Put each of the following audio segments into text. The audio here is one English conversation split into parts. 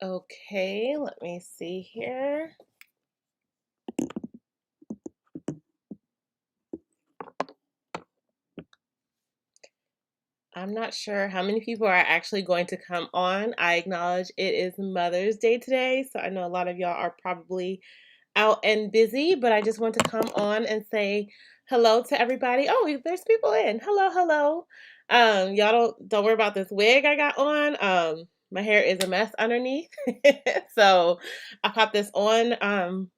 Okay, let me see here. I'm not sure how many people are actually going to come on. I acknowledge it is Mother's Day today, so I know a lot of y'all are probably out and busy, but I just want to come on and say hello to everybody. Oh, there's people in. Hello, hello. Y'all don't worry about this wig I got on. My hair is a mess underneath. So I popped this on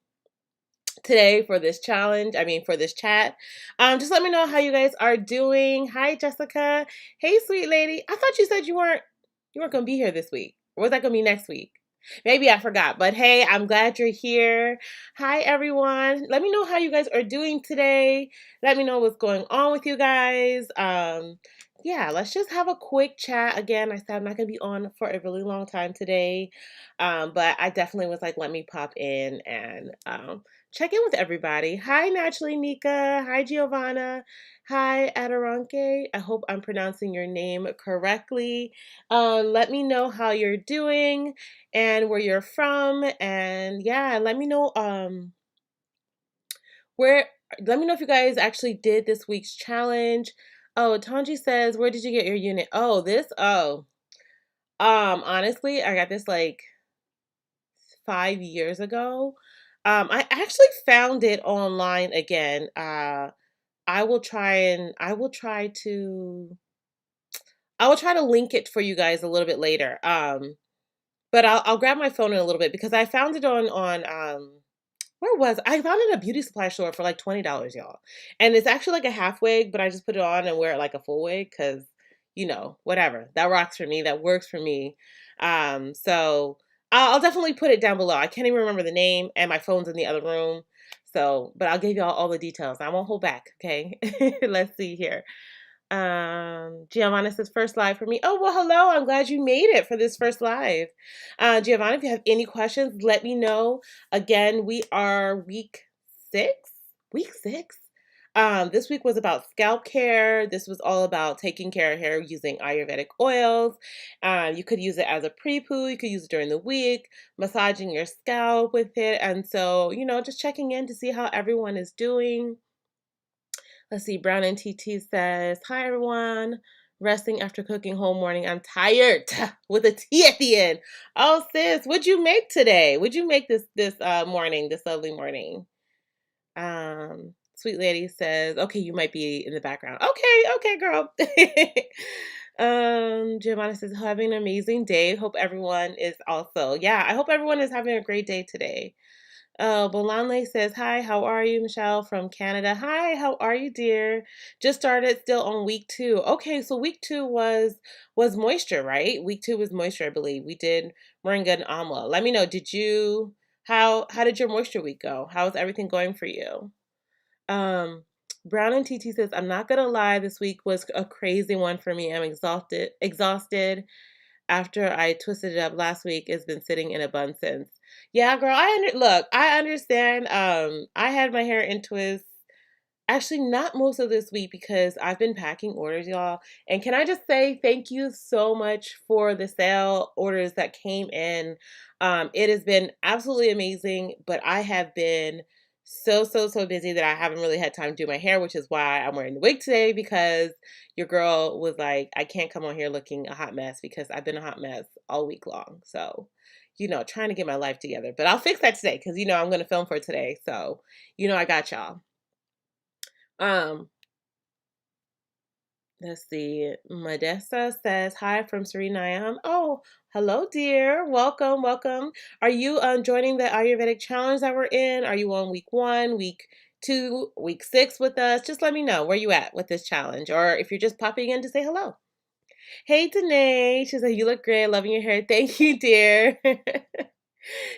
today for this challenge. I mean, for this chat. Just let me know how you guys are doing. Hi, Jessica. Hey, sweet lady. I thought you said you weren't gonna be here this week. Or was that gonna be next week? Maybe I forgot. But hey, I'm glad you're here. Hi, everyone. Let me know how you guys are doing today. Let me know what's going on with you guys. Yeah, let's just have a quick chat. Again, I said I'm not gonna be on for a really long time today. But I definitely was like, let me pop in and check in with everybody. Hi, Naturally Nika. Hi, Giovanna. Hi, Adoranke. I hope I'm pronouncing your name correctly. Let me know how you're doing and where you're from. And yeah, let me know where let me know if you guys actually did this week's challenge. Oh, Tanji says, where did you get your unit? Oh, this honestly, I got this like 5 years ago. I actually found it online again. I will try to link it for you guys a little bit later. But I'll grab my phone in a little bit because I found it on where was I found it in a beauty supply store for like $20, y'all. And it's actually like a half wig, but I just put it on and wear it like a full wig because, whatever. That rocks for me. That works for me. So I'll definitely put it down below. I can't even remember the name, and my phone's in the other room. So, but I'll give y'all all the details. I won't hold back. Okay. Let's see here. Giovanna says first live for me. Oh, well, hello. I'm glad you made it for this first live. Giovanna, if you have any questions, let me know. Again, we are week six. Week six. This week was about scalp care. This was all about taking care of hair using Ayurvedic oils. You could use it as a pre-poo. You could use it during the week, massaging your scalp with it. And so, just checking in to see how everyone is doing. Let's see, Brown and TT says, hi everyone. Resting after cooking whole morning. I'm tired with a T at the end. Oh sis, what'd you make today? What'd you make this morning, this lovely morning? Sweet lady says, okay, you might be in the background. Okay, girl. Giovanna says, having an amazing day. Hope everyone is also. Yeah, I hope everyone is having a great day today. Bolanle says, hi, how are you? Michelle from Canada. Hi, how are you, dear? Just started still on week 2. Okay, so week 2 was moisture, right? Week 2 was moisture, I believe. We did moringa and amla. Let me know, how did your moisture week go? How's everything going for you? Brown and TT says, I'm not gonna lie, this week was a crazy one for me. I'm exhausted after I twisted it up last week. It's been sitting in a bun since. Yeah, girl, I understand. I had my hair in twists. Actually, not most of this week because I've been packing orders, y'all. And can I just say thank you so much for the sale orders that came in. It has been absolutely amazing, but I have been so busy that I haven't really had time to do my hair, which is why I'm wearing the wig today because your girl was like, I can't come on here looking a hot mess because I've been a hot mess all week long. So, trying to get my life together. But I'll fix that today because, I'm going to film for today. So, I got y'all. Um, let's see. Modesta says, hi from Suriname. Oh, hello, dear. Welcome, welcome. Are you joining the Ayurvedic challenge that we're in? Are you on week 1, week 2, week 6 with us? Just let me know where you at with this challenge, or if you're just popping in to say hello. Hey, Danae. She said, you look great. Loving your hair. Thank you, dear.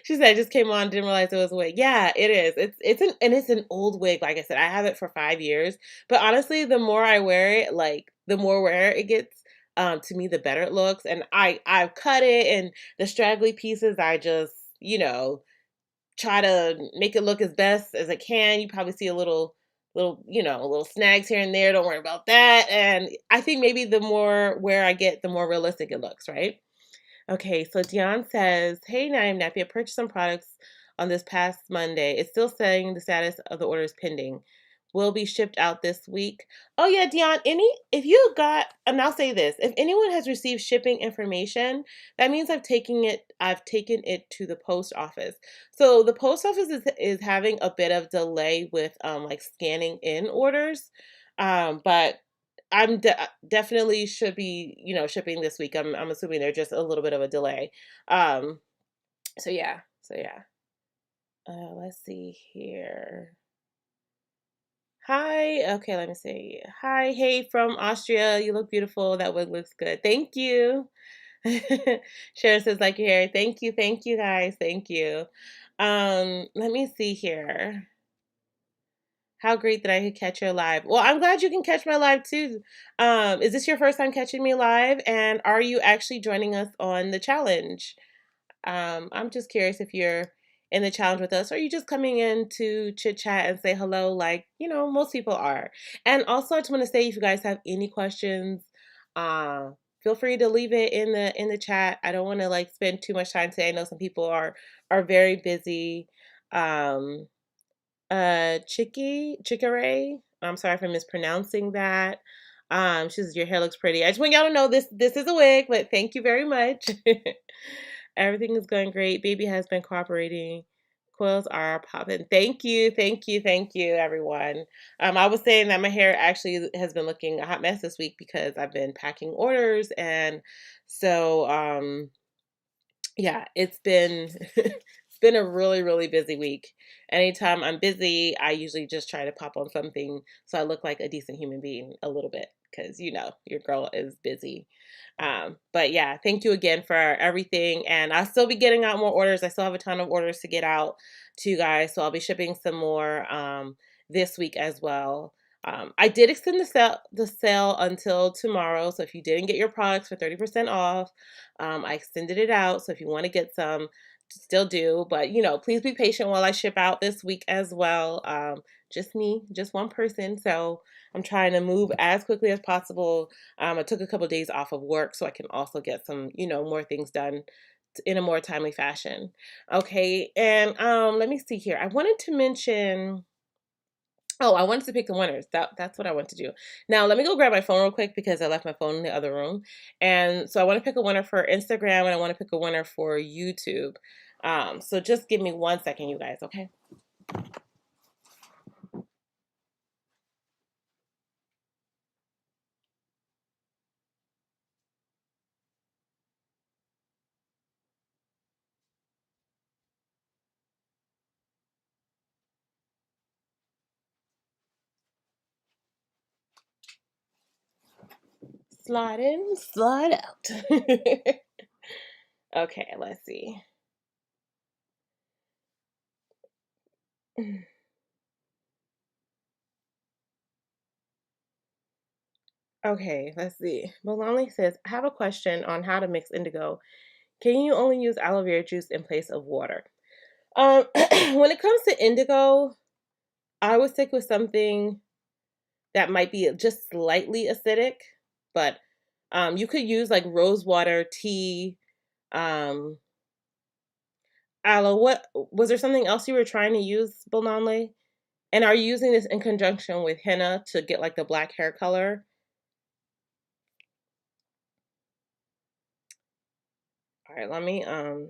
She said, I just came on, didn't realize it was a wig. Yeah, it is. It's an old wig. Like I said, I have it for 5 years. But honestly, the more I wear it, like the more wear it gets, to me, the better it looks. And I've cut it, and the straggly pieces, I just, try to make it look as best as I can. You probably see a little snags here and there. Don't worry about that. And I think maybe the more wear I get, the more realistic it looks, right? Okay, so Dion says, "Hey, NowIamNappy, I purchased some products on this past Monday. It's still saying the status of the order is pending. Will be shipped out this week." Oh yeah, Dion. If you got, and I'll say this: if anyone has received shipping information, that means I've taken it. I've taken it to the post office. So the post office is having a bit of delay with like scanning in orders, but definitely should be, shipping this week. I'm assuming there's just a little bit of a delay. Um, so yeah, so yeah. Let's see here. Hi. Okay, let me see. Hi, hey from Austria. You look beautiful. That wig looks good. Thank you. Sharon says like your hair. Thank you guys. Thank you. Let me see here. How great that I could catch your live. Well, I'm glad you can catch my live too. Is this your first time catching me live? And are you actually joining us on the challenge? I'm just curious if you're in the challenge with us, or are you just coming in to chit chat and say hello, like most people are. And also, I just want to say, if you guys have any questions, uh, feel free to leave it in the chat. I don't want to like spend too much time today. I know some people are very busy. Um, Chickare. I'm sorry if I'm mispronouncing that. She says your hair looks pretty. I just want y'all to know this is a wig, but thank you very much. Everything is going great. Baby has been cooperating. Coils are popping. Thank you, everyone. I was saying that my hair actually has been looking a hot mess this week because I've been packing orders, and so yeah, it's been it's been a really, really busy week. Anytime I'm busy, I usually just try to pop on something so I look like a decent human being a little bit, because your girl is busy. But yeah, thank you again for everything, and I'll still be getting out more orders. I still have a ton of orders to get out to you guys, so I'll be shipping some more this week as well. I did extend the sale until tomorrow, so if you didn't get your products for 30% off, I extended it out. So if you want to get some, still do. But, please be patient while I ship out this week as well. Just me, just one person. So I'm trying to move as quickly as possible. I took a couple of days off of work so I can also get some, more things done in a more timely fashion. Okay. And let me see here. I wanted to mention. Oh, I wanted to pick the winners. That's what I want to do. Now, let me go grab my phone real quick because I left my phone in the other room. And so I want to pick a winner for Instagram, and I want to pick a winner for YouTube. So just give me 1 second, you guys, okay? Slide in, slide out. Okay, let's see. Okay, let's see. Bologna says, I have a question on how to mix indigo. Can you only use aloe vera juice in place of water? When it comes to indigo, I would stick with something that might be just slightly acidic, but you could use like rose water, tea, um, aloe. What was there something else you were trying to use, Bonanle? And are you using this in conjunction with henna to get like the black hair color? All right, let me go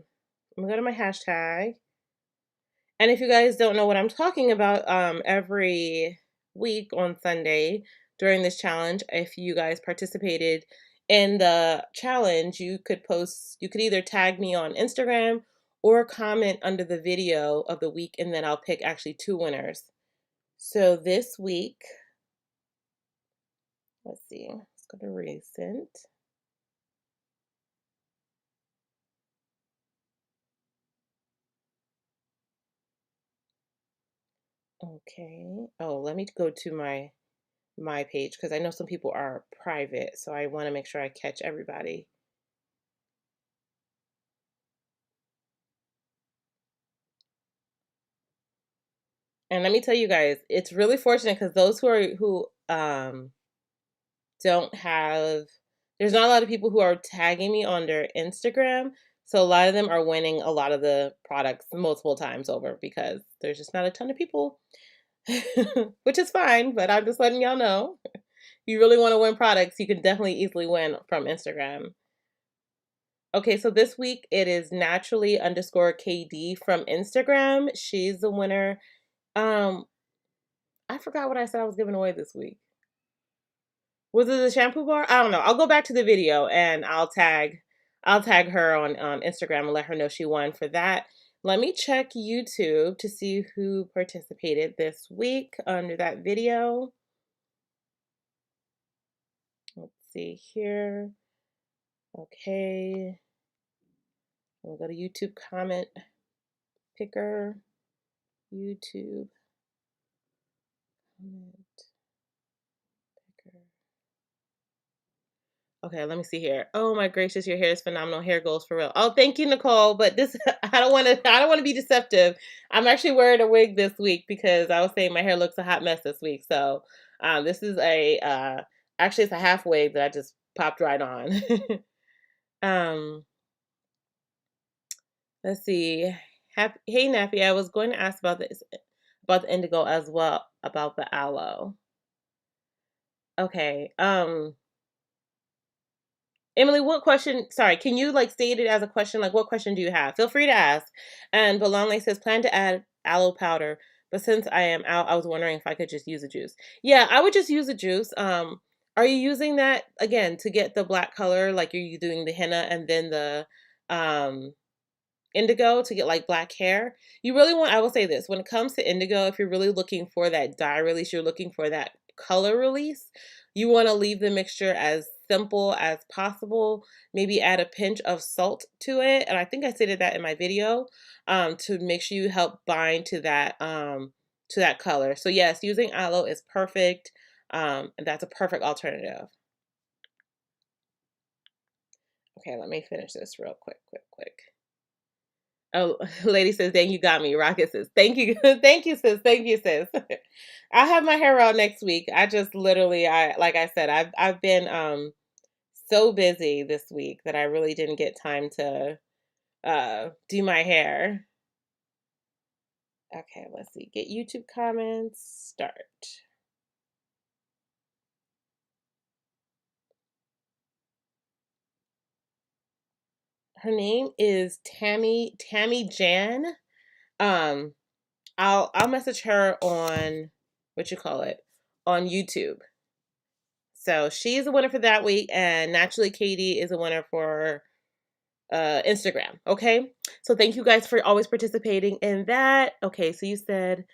to my hashtag. And if you guys don't know what I'm talking about, every week on Sunday during this challenge, if you guys participated in the challenge, you could either tag me on Instagram or comment under the video of the week, and then I'll pick actually two winners. So this week, let's see, let's go to recent. Okay. Oh, let me go to my page because I know some people are private, so I want to make sure I catch everybody. And let me tell you guys, it's really fortunate because those who don't have There's not a lot of people who are tagging me on their Instagram. So a lot of them are winning a lot of the products multiple times over because there's just not a ton of people, which is fine. But I'm just letting y'all know. If you really want to win products, you can definitely easily win from Instagram. Okay, so this week it is naturally_KD from Instagram. She's the winner. Um, I forgot what I said I was giving away this week. Was it the shampoo bar? I don't know. I'll go back to the video and I'll tag her on Instagram and let her know she won for that. Let me check YouTube to see who participated this week under that video. Let's see here. Okay. We'll go to YouTube comment picker. YouTube comment picker. Okay, let me see here. Oh my gracious, your hair is phenomenal. Hair goals for real. Oh, thank you, Nicole. But this, I don't want to be deceptive. I'm actually wearing a wig this week because I was saying my hair looks a hot mess this week. So, this is actually it's a half wig that I just popped right on. um, let's see. Hey, Nappy, I was going to ask about about the indigo as well, about the aloe. Okay. Emily, what question? Sorry, can you like state it as a question? Like, what question do you have? Feel free to ask. And Balonle says, plan to add aloe powder, but since I am out, I was wondering if I could just use the juice. Yeah, I would just use the juice. Are you using that again to get the black color? Like, you're doing the henna and then the um indigo to get like black hair? You really want, I will say this, when it comes to indigo, if you're really looking for that dye release, you're looking for that color release, you want to leave the mixture as simple as possible. Maybe add a pinch of salt to it, and I think I stated that in my video, to make sure you help bind to that color. So yes, using aloe is perfect, and that's a perfect alternative. Okay, let me finish this real quick. Oh, lady says, dang, you got me. Rocket says, thank you. Thank you, sis. Thank you, sis. I'll have my hair out next week. I just literally, like I said, I've been so busy this week that I really didn't get time to do my hair. Okay, let's see. Get YouTube comments. Start. Her name is Tammy Jan. Um, I'll message her on what you call it on YouTube. So she's a winner for that week, and Naturally Katie is a winner for Instagram. Okay, so thank you guys for always participating in that. Okay, so you said,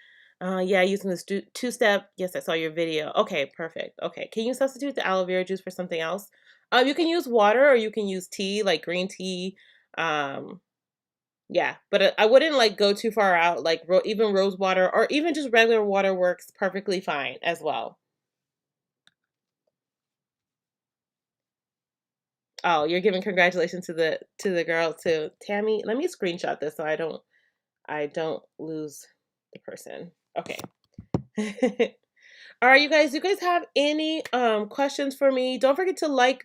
yeah, using this two-step. Yes, I saw your video. Okay, perfect. Okay, can you substitute the aloe vera juice for something else? You can use water or you can use tea, like green tea. Yeah, but I wouldn't like go too far out. Like even rose water or even just regular water works perfectly fine as well. Oh, you're giving congratulations to the girl too. Tammy, let me screenshot this so I don't lose the person. Okay. All right, you guys. You guys have any questions for me? Don't forget to like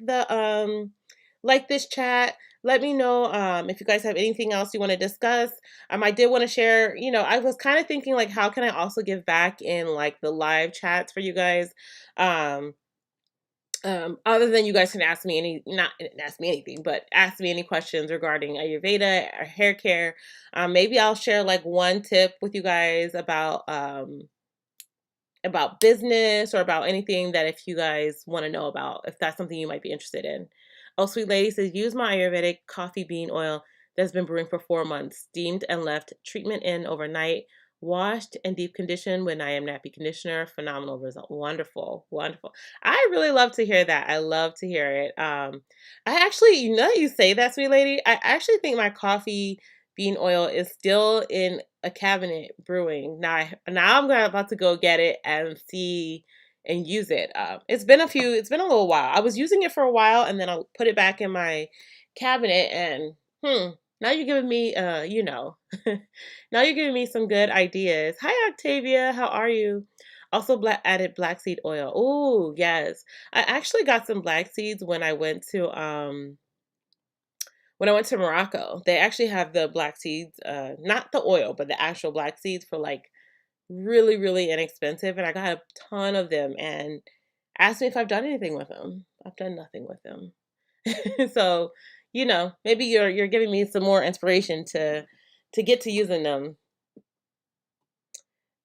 this chat. Let me know if you guys have anything else you want to discuss. I did want to share, I was kind of thinking like how can I also give back in like the live chats for you guys? Other than you guys can ask me not ask me anything, but ask me any questions regarding Ayurveda or hair care. Maybe I'll share like one tip with you guys about business or about anything that if you guys want to know about, if that's something you might be interested in. Oh, sweet lady says, use my Ayurvedic coffee bean oil that's been brewing for 4 months, steamed and left treatment in overnight, washed and deep conditioned with NowIamNappy conditioner. Phenomenal result. Wonderful. Wonderful. I really love to hear that. I love to hear it. I actually, you say that, sweet lady, I actually think my coffee bean oil is still in a cabinet brewing. Now I'm about to go get it and see and use it. It's been a little while. I was using it for a while and then I'll put it back in my cabinet and now you're giving me now you're giving me some good ideas. Hi Octavia, how are you? Also, added black seed oil. Oh, yes. I actually got some black seeds when I went to Morocco. They actually have the black seeds, not the oil, but the actual black seeds for like really, really inexpensive. And I got a ton of them and asked me if I've done anything with them. I've done nothing with them. So, maybe you're giving me some more inspiration to get to using them.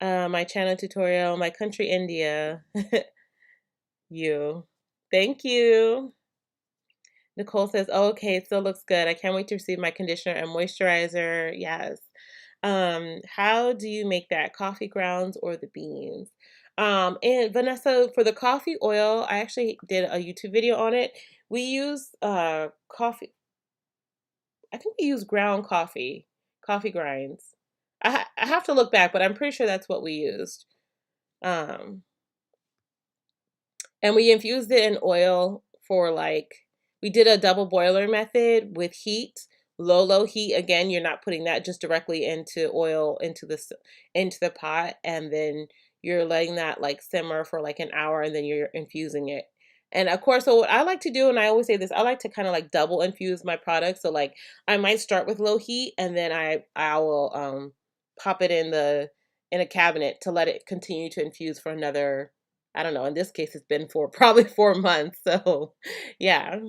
My channel tutorial, my country, India. You. Thank you. Nicole says, oh, okay, it still looks good. I can't wait to receive my conditioner and moisturizer. Yes. How do you make that? Coffee grounds or the beans? And Vanessa, for the coffee oil, I actually did a YouTube video on it. We use coffee. I think we use ground coffee grinds. I have to look back, but I'm pretty sure that's what we used. Um, and we infused it in oil for like, we did a double boiler method with heat, low heat. Again, you're not putting that just directly into oil into the pot, and then you're letting that like simmer for like an hour, and then you're infusing it. And of course, so what I like to do, and I always say this, I like to kind of like double infuse my product. So like I might start with low heat, and then I will pop it in a cabinet to let it continue to infuse for another, I don't know. In this case, it's been for probably 4 months. So, yeah.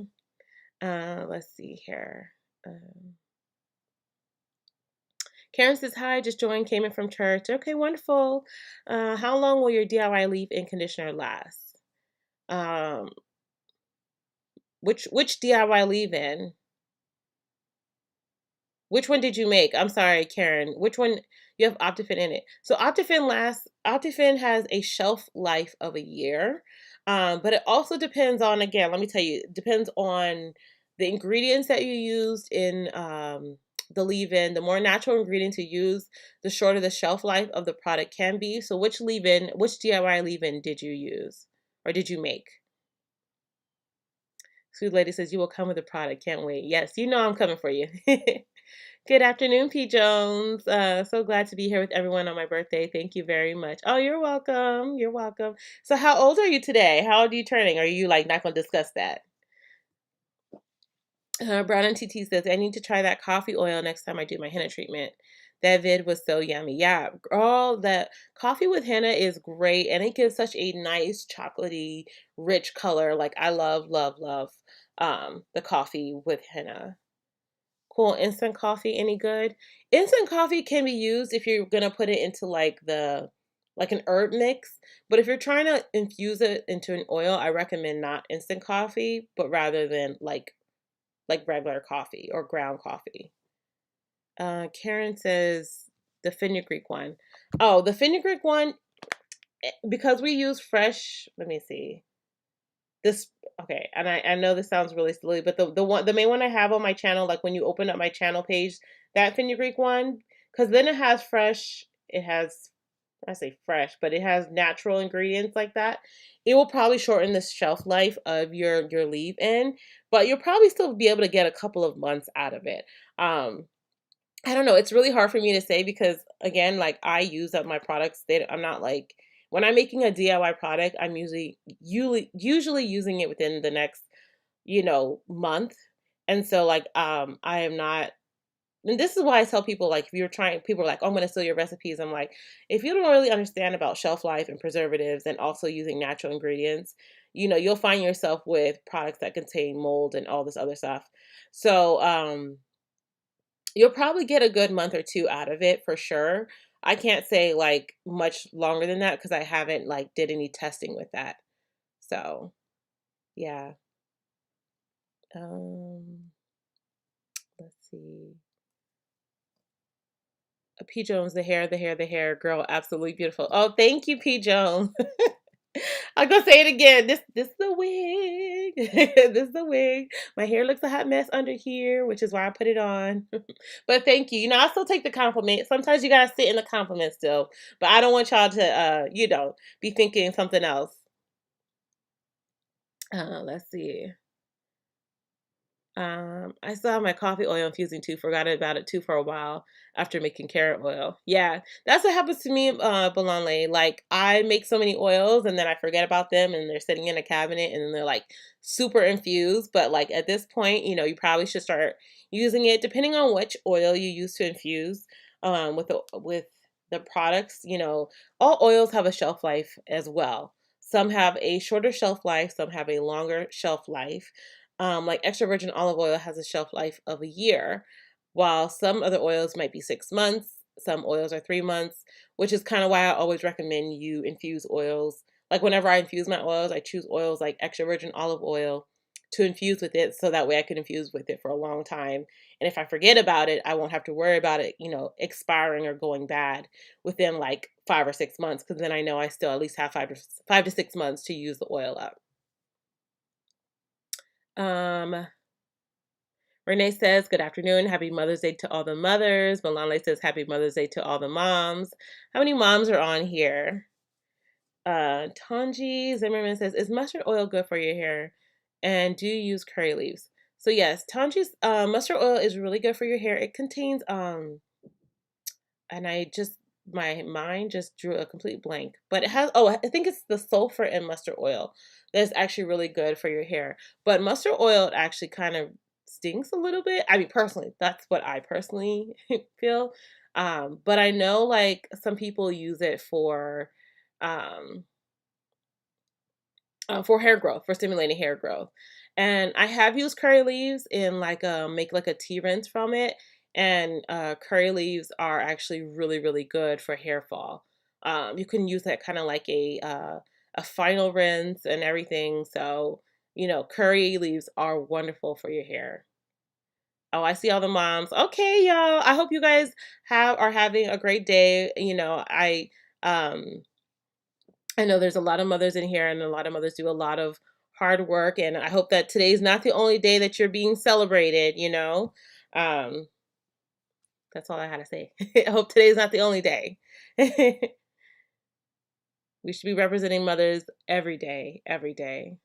Let's see here. Karen says, hi, just joined, came in from church. Okay, wonderful. How long will your DIY leave-in conditioner last? Which DIY leave-in? Which one did you make? I'm sorry, Karen. Which one? You have Optifin in it. So Optifin has a shelf life of a year. But it also depends on, again, let me tell you, it depends on the ingredients that you used in the leave-in. The more natural ingredients you use, the shorter the shelf life of the product can be. So which DIY leave-in did you use or did you make? Sweet Lady says, you will come with a product. Can't wait. Yes, I'm coming for you. Good afternoon, P. Jones. So glad to be here with everyone on my birthday. Thank you very much. Oh, you're welcome. You're welcome. So how old are you today? How old are you turning? Are you like not going to discuss that? Brown and TT says, I need to try that coffee oil next time I do my henna treatment. That vid was so yummy. Yeah, all that coffee with henna is great, and it gives such a nice chocolatey, rich color. Like I love, love, love the coffee with henna. Cool. Instant coffee, any good? Instant coffee can be used if you're gonna put it into like an herb mix. But if you're trying to infuse it into an oil, I recommend not instant coffee, but rather than like regular coffee or ground coffee. Karen says the fenugreek one. Oh, the fenugreek one, because we use fresh, let me see. This okay, and I know this sounds really silly, but the main one I have on my channel, like when you open up my channel page, that fenugreek one, because then it has, I say fresh, but it has natural ingredients like that. It will probably shorten the shelf life of your leave-in, but you'll probably still be able to get a couple of months out of it. I don't know. It's really hard for me to say because again, like I use up my products. I'm not like when I'm making a DIY product, I'm usually using it within the next, month. And so like I am not, and this is why I tell people like if you're trying, people are like, oh, I'm gonna steal your recipes. I'm like, if you don't really understand about shelf life and preservatives and also using natural ingredients, you'll find yourself with products that contain mold and all this other stuff. So you'll probably get a good month or two out of it for sure. I can't say like much longer than that because I haven't like did any testing with that. So yeah. Let's see. P Jones, the hair, girl, absolutely beautiful. Oh, thank you, P Jones. I'm gonna say it again. This is the wig. This is the wig. My hair looks a hot mess under here, which is why I put it on. But thank you. I still take the compliment. Sometimes you gotta sit in the compliment still. But I don't want y'all to be thinking something else. Let's see. I still have my coffee oil infusing too. Forgot about it too for a while after making carrot oil. Yeah, that's what happens to me, Bolanle. Like I make so many oils and then I forget about them and they're sitting in a cabinet and then they're like super infused. But like at this point, you probably should start using it depending on which oil you use to infuse. With the products, all oils have a shelf life as well. Some have a shorter shelf life, some have a longer shelf life. Like extra virgin olive oil has a shelf life of a year, while some other oils might be 6 months. Some oils are 3 months, which is kind of why I always recommend you infuse oils. Like whenever I infuse my oils, I choose oils like extra virgin olive oil to infuse with it so that way I can infuse with it for a long time. And if I forget about it, I won't have to worry about it, expiring or going bad within like 5 or 6 months, because then I know I still at least have 5 to 6 months to use the oil up. Um, Renee says, good afternoon. Happy Mother's Day to all the mothers. Malale says, happy Mother's Day to all the moms. How many moms are on here? Tanji Zimmerman says, is mustard oil good for your hair? And do you use curry leaves? So yes, Tanji's mustard oil is really good for your hair. It contains and my mind just drew a complete blank. But it has, I think it's the sulfur in mustard oil that's actually really good for your hair. But mustard oil actually kind of stinks a little bit. I mean, personally, that's what I personally feel. But I know like some people use it um, for hair growth, for stimulating hair growth. And I have used curry leaves and like make like a tea rinse from it. And curry leaves are actually really, really good for hair fall. You can use that kind of like a final rinse and everything. So, curry leaves are wonderful for your hair. Oh, I see all the moms. Okay, y'all. I hope you guys are having a great day. Um I know there's a lot of mothers in here, and a lot of mothers do a lot of hard work. And I hope that today's not the only day that you're being celebrated. Um, that's all I had to say. I hope today's not the only day. We should be representing mothers every day, every day.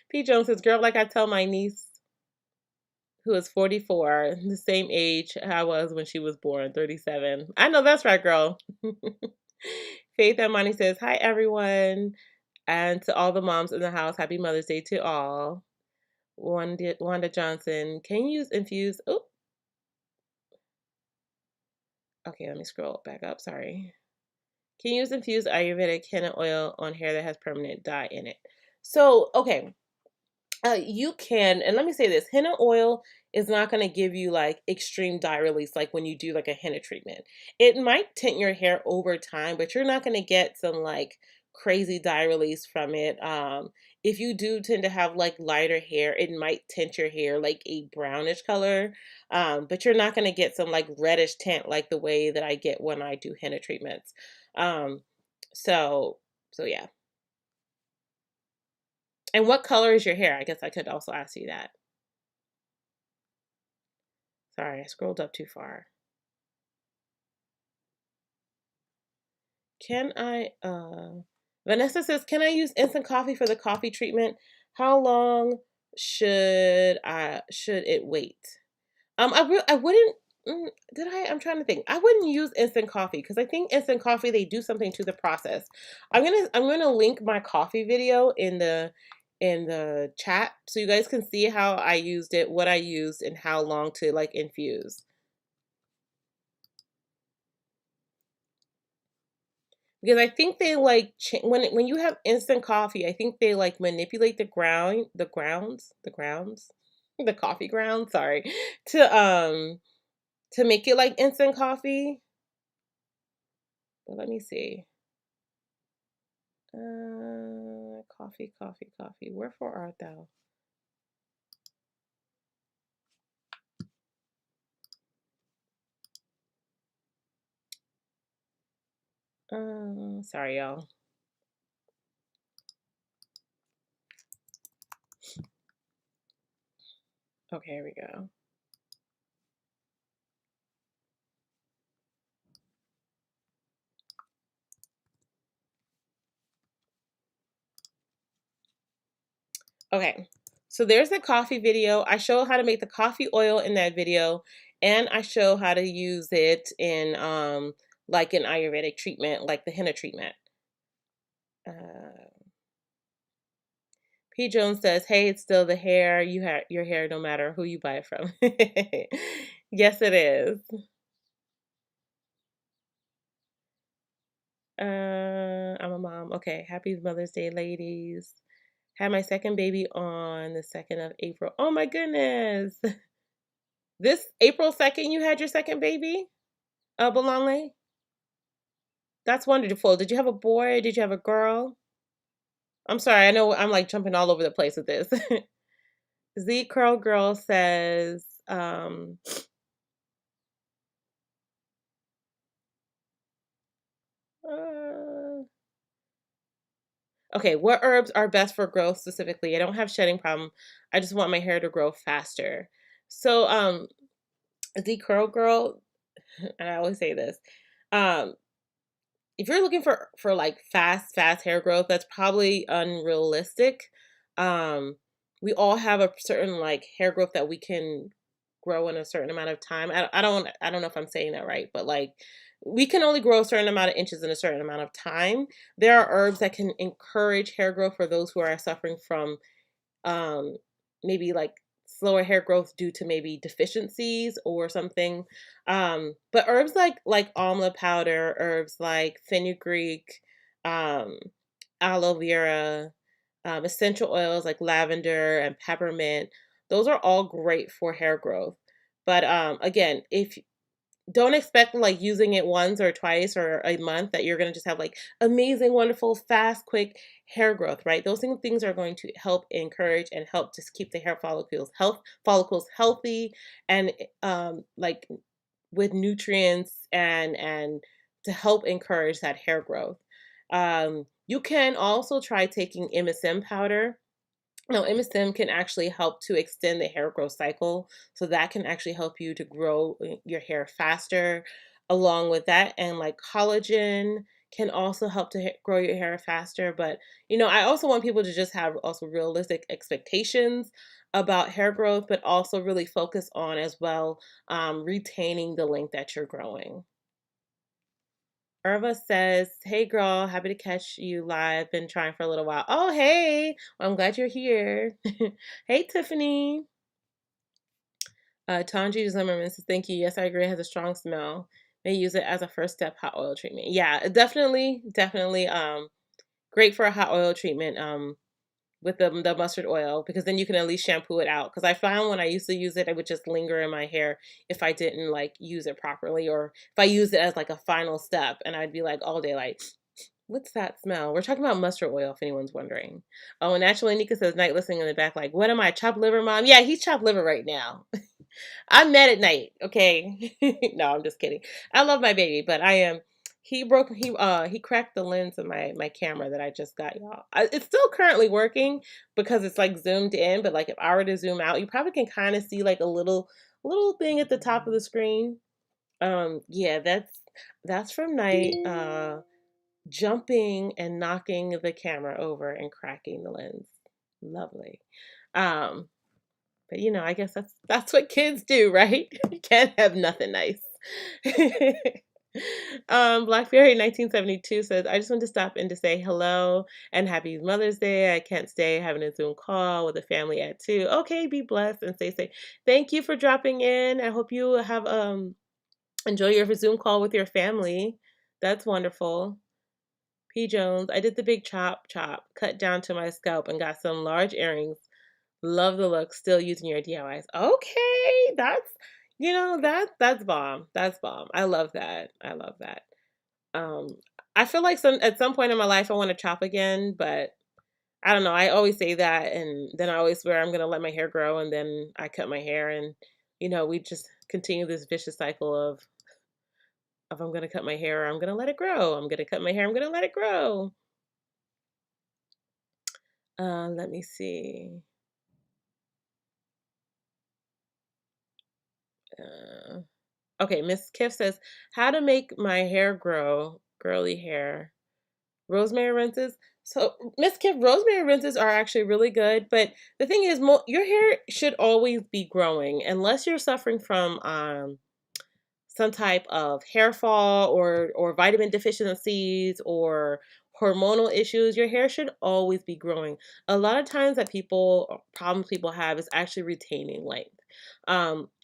P. Jones says, girl, like I tell my niece, who is 44, the same age I was when she was born, 37. I know that's right, girl. Faith Amani says, hi, everyone. And to all the moms in the house, happy Mother's Day to all. Wanda Johnson, can you use Infuse? Oh, okay, let me scroll back up. Sorry. Can you use Infused Ayurvedic Henna oil on hair that has permanent dye in it? So, okay, you can, and let me say this, henna oil is not going to give you like extreme dye release like when you do like a henna treatment. It might tint your hair over time, but you're not going to get some like crazy dye release from it. If you do tend to have like lighter hair, it might tint your hair like a brownish color, but you're not going to get some like reddish tint like the way that I get when I do henna treatments. Um, so, so yeah. And what color is your hair? I guess I could also ask you that. Sorry, I scrolled up too far. Can I, Vanessa says, can I use instant coffee for the coffee treatment? How long should it wait? I wouldn't, I'm trying to think. I wouldn't use instant coffee because I think instant coffee, they do something to the process. I'm gonna link my coffee video in the chat so you guys can see how I used it, what I used, and how long to like infuse. Because I think they like when you have instant coffee, I think they like manipulate the coffee ground, sorry, to make it like instant coffee. But let me see. Coffee, coffee, coffee. Wherefore art thou? Sorry, y'all. Okay, here we go. Okay, so there's the coffee video. I show how to make the coffee oil in that video, and I show how to use it in like an Ayurvedic treatment, like the henna treatment. Uh, P. Jones says, "Hey, it's still the hair. You have your hair, no matter who you buy it from." Yes, it is. I'm a mom. Okay, happy Mother's Day, ladies. Had my second baby on the 2nd of April. Oh my goodness. This April 2nd, you had your second baby? Belangle? That's wonderful. Did you have a boy? Did you have a girl? I'm sorry, I know I'm like jumping all over the place with this. Z Curl Girl says, uh, okay, what herbs are best for growth specifically? I don't have shedding problem. I just want my hair to grow faster. So, Z Curl Girl, and I always say this, um, if you're looking for like fast hair growth, that's probably unrealistic. Um, we all have a certain like hair growth that we can grow in a certain amount of time. I don't know if I'm saying that right, but like we can only grow a certain amount of inches in a certain amount of time. There are herbs that can encourage hair growth for those who are suffering from um, maybe like slower hair growth due to maybe deficiencies or something. But herbs like amla powder, herbs like fenugreek, um, aloe vera, essential oils like lavender and peppermint. Those are all great for hair growth. But again, if don't expect like using it once or twice or a month that you're going to just have like amazing, wonderful, fast, quick hair growth, right? Those things are going to help encourage and help just keep the hair follicles healthy and like with nutrients and to help encourage that hair growth. You can also try taking MSM powder. No, MSM can actually help to extend the hair growth cycle. So that can actually help you to grow your hair faster. Along with that, and like collagen can also help to grow your hair faster. But, I also want people to just have also realistic expectations about hair growth, but also really focus on as well retaining the length that you're growing. Irva says, "Hey girl, happy to catch you live. Been trying for a little while." Oh, hey. Well, I'm glad you're here. Hey, Tiffany. Tanji Zimmerman says, "Thank you. Yes, I agree. It has a strong smell. May use it as a first step hot oil treatment." Yeah, definitely great for a hot oil treatment with the mustard oil, because then you can at least shampoo it out. Because I found when I used to use it, it would just linger in my hair if I didn't like use it properly, or if I used it as like a final step, and I'd be like all day like, what's that smell? We're talking about mustard oil, if anyone's wondering. Oh, and actually, Nika says, "Night listening in the back, like, what am I, chopped liver, mom?" Yeah, he's chopped liver right now. I'm mad at night, okay? No, I'm just kidding. I love my baby, but I am. He cracked the lens of my camera that I just got, y'all. It's still currently working because it's like zoomed in, but like if I were to zoom out, you probably can kind of see like a little thing at the top of the screen. Yeah, that's from night. Jumping and knocking the camera over and cracking the lens. Lovely. Um, but I guess that's what kids do, right? You can't have nothing nice. Blackberry 1972 says, "I just want to stop in to say hello and happy Mother's Day. I can't stay having a Zoom call with the family at 2. Okay, be blessed and stay safe." Thank you for dropping in. I hope you have enjoy your Zoom call with your family. That's wonderful. P. Jones, "I did the big chop, cut down to my scalp and got some large earrings. Love the look, still using your DIYs." Okay, that's bomb. That's bomb. I love that. I love that. Um, I feel like at some point in my life I want to chop again, but I don't know. I always say that, and then I always swear I'm gonna let my hair grow, and then I cut my hair, and we just continue this vicious cycle of I'm gonna cut my hair, or I'm gonna let it grow. I'm gonna cut my hair, I'm gonna let it grow. Let me see. Uh, okay, Miss Kiff says, "How to make my hair grow, girly hair Rosemary rinses. So, Miss Kip, rosemary rinses are actually really good, but the thing is, your hair should always be growing unless you're suffering from some type of hair fall or vitamin deficiencies or hormonal issues. Your hair should always be growing. A lot of times that problems people have is actually retaining length.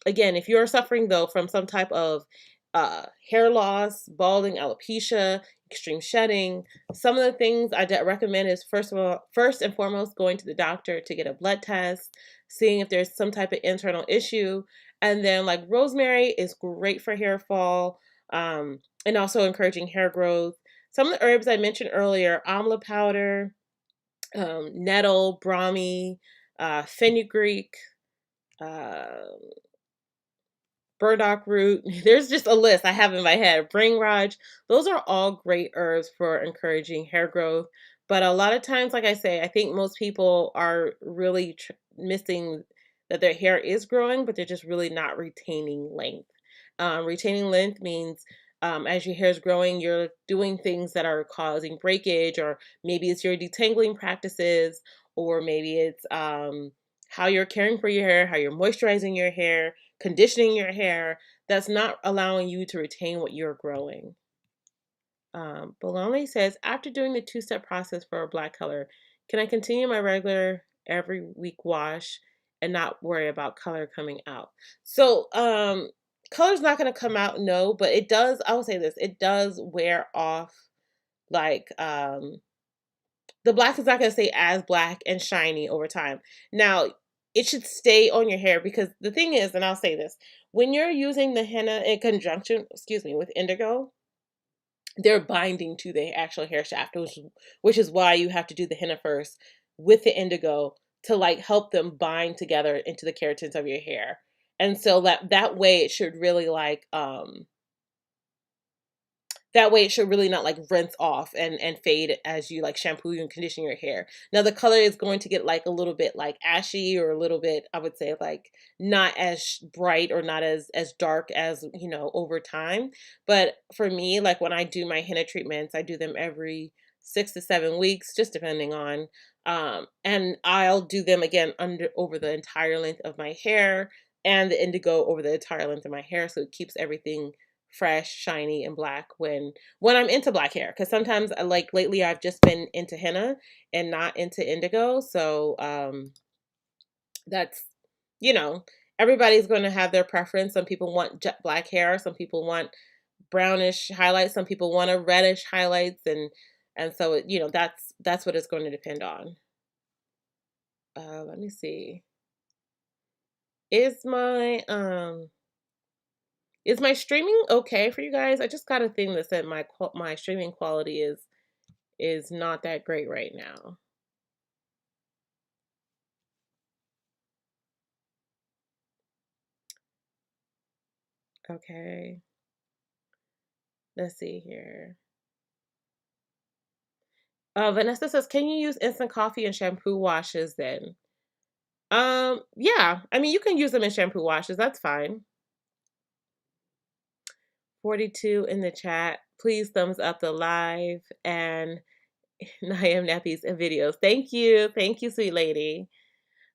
Again, if you're suffering though from some type of hair loss, balding, alopecia, extreme shedding, some of the things I recommend is first and foremost going to the doctor to get a blood test, seeing if there's some type of internal issue. And then like rosemary is great for hair fall, and also encouraging hair growth. Some of the herbs I mentioned earlier, amla powder, nettle, brahmi, fenugreek, uh, burdock root. There's just a list I have in my head. Bringraj. Those are all great herbs for encouraging hair growth. But a lot of times, like I say, I think most people are really missing that their hair is growing, but they're just really not retaining length. Retaining length means as your hair is growing, you're doing things that are causing breakage, or maybe it's your detangling practices, or maybe it's how you're caring for your hair, how you're moisturizing your hair, conditioning your hair, that's not allowing you to retain what you're growing. Bologna says, after doing the two-step process for a black color, can I continue my regular every week wash and not worry about color coming out? So, color's not going to come out, no, but it does, I will say this, it does wear off, like, the black is not going to stay as black and shiny over time. Now, it should stay on your hair because the thing is, and I'll say this, when you're using the henna in conjunction, with indigo, they're binding to the actual hair shaft, which is why you have to do the henna first with the indigo to like help them bind together into the keratins of your hair. And so that way it should really that way it should really not like rinse off and fade as you like shampoo and condition your hair. Now the color is going to get like a little bit like ashy, or a little bit, I would say, like not as bright or not as dark as, over time. But for me, like when I do my henna treatments, I do them every 6 to 7 weeks, just depending on, and I'll do them again over the entire length of my hair, and the indigo over the entire length of my hair, so it keeps everything fresh, shiny, and black when I'm into black hair. Because sometimes, like lately, I've just been into henna and not into indigo. So that's, you know, everybody's going to have their preference. Some people want jet black hair. Some people want brownish highlights. Some people want a reddish highlights, and so that's what it's going to depend on. Let me see. Is my Is my streaming okay for you guys? I just got a thing that said my streaming quality is not that great right now. Okay. Let's see here. Vanessa says, can you use instant coffee and shampoo washes then? Yeah. I mean, you can use them in shampoo washes. That's fine. 42 in the chat. Please thumbs up the live and NowIamNappy's videos. Thank you. Thank you, sweet lady.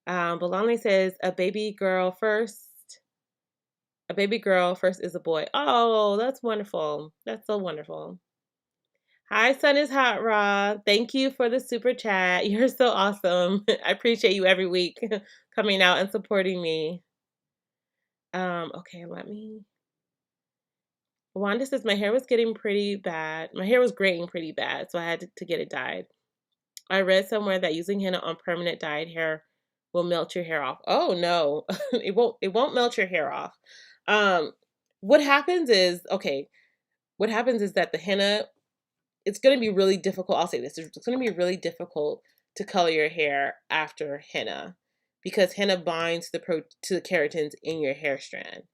Bologna says, a baby girl first is a boy. Oh, that's wonderful. That's so wonderful. Hi, Sun is Hot Rod. Thank you for the super chat. You're so awesome. I appreciate you every week coming out and supporting me. Okay, Wanda says my hair was getting pretty bad. My hair was graying pretty bad, so I had to get it dyed. I read somewhere that using henna on permanent dyed hair will melt your hair off. Oh no, it won't melt your hair off. What happens is that the henna, it's going to be really difficult. I'll say this, it's going to be really difficult to color your hair after henna, because henna binds to the keratins in your hair strand.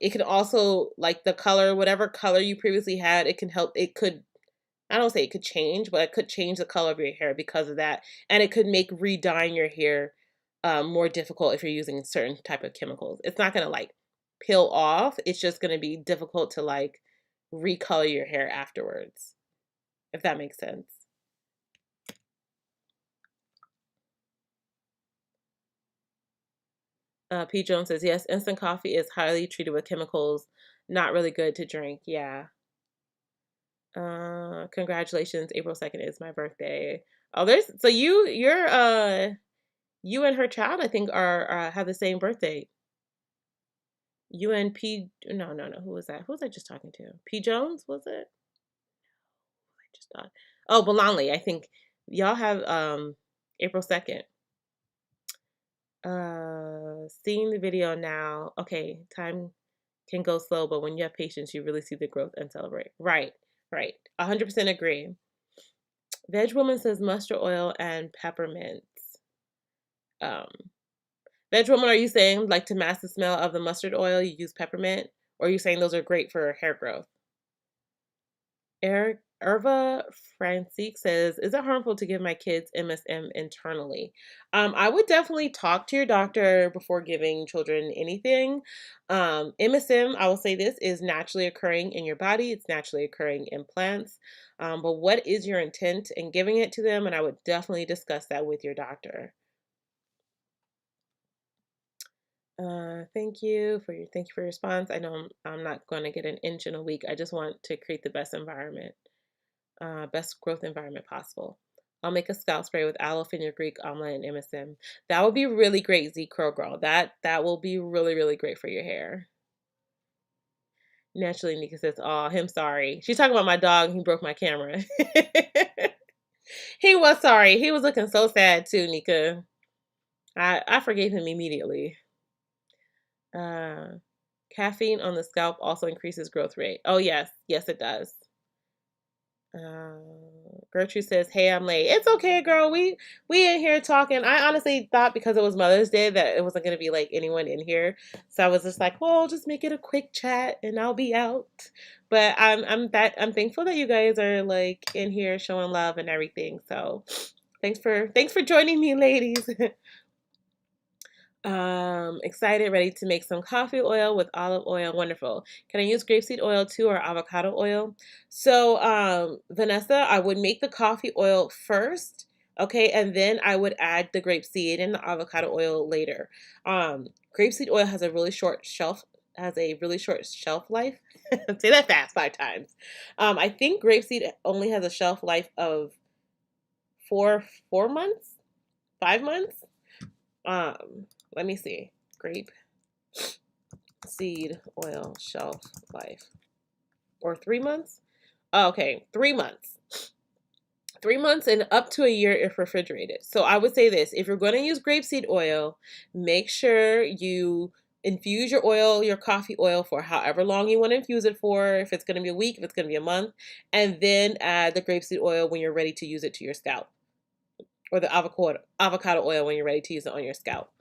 It can also, like the color, whatever color you previously had, I don't say it could change, but it could change the color of your hair because of that. And it could make re-dyeing your hair more difficult if you're using certain type of chemicals. It's not going to like peel off. It's just going to be difficult to like recolor your hair afterwards. if that makes sense. P. Jones says, yes, instant coffee is highly treated with chemicals. Not really good to drink. Yeah. Congratulations. April 2nd is my birthday. Oh, so you and her child, I think, are have the same birthday. You and P, no, who was that? Who was I just talking to? P. Jones, was it? I just thought. Oh, Belanley. I think y'all have April 2nd. Seeing the video now. Okay, time can go slow, but when you have patience, you really see the growth and celebrate. Right. 100% agree. Veg Woman says mustard oil and peppermint. Veg Woman, are you saying like to mask the smell of the mustard oil, you use peppermint? Or are you saying those are great for hair growth? Erva Francique says, is it harmful to give my kids MSM internally? I would definitely talk to your doctor before giving children anything. MSM, I will say this, is naturally occurring in your body. It's naturally occurring in plants. But what is your intent in giving it to them? And I would definitely discuss that with your doctor. Thank you for your response. I know I'm not going to get an inch in a week. I just want to create the best environment. Best growth environment possible. I'll make a scalp spray with aloe, fenugreek, amla, and MSM. That would be really great, Z Curl Girl. That will be really, really great for your hair. Naturally, Nika says, "Oh, him sorry." She's talking about my dog. He broke my camera. He was sorry. He was looking so sad too, Nika. I forgave him immediately. Caffeine on the scalp also increases growth rate. Oh yes, it does. Gertrude says, hey, I'm late. It's okay, girl. We in here talking. I honestly thought because it was Mother's Day that it wasn't going to be like anyone in here. So I was just like, well, just make it a quick chat and I'll be out. But I'm thankful that you guys are like in here showing love and everything. So thanks for joining me, ladies. Excited, ready to make some coffee oil with olive oil. Wonderful. Can I use grapeseed oil too or avocado oil? So, Vanessa, I would make the coffee oil first, okay, and then I would add the grapeseed and the avocado oil later. Grapeseed oil has a really short shelf life. Say that fast 5 times. I think grapeseed only has a shelf life of 4 months, 5 months. Let me see. Grape seed oil shelf life. Or 3 months? Oh, okay, 3 months. 3 months and up to a year if refrigerated. So I would say this, if you're going to use grapeseed oil, make sure you infuse your coffee oil for however long you want to infuse it for, if it's going to be a week, if it's going to be a month, and then add the grapeseed oil when you're ready to use it to your scalp. Or the avocado oil when you're ready to use it on your scalp.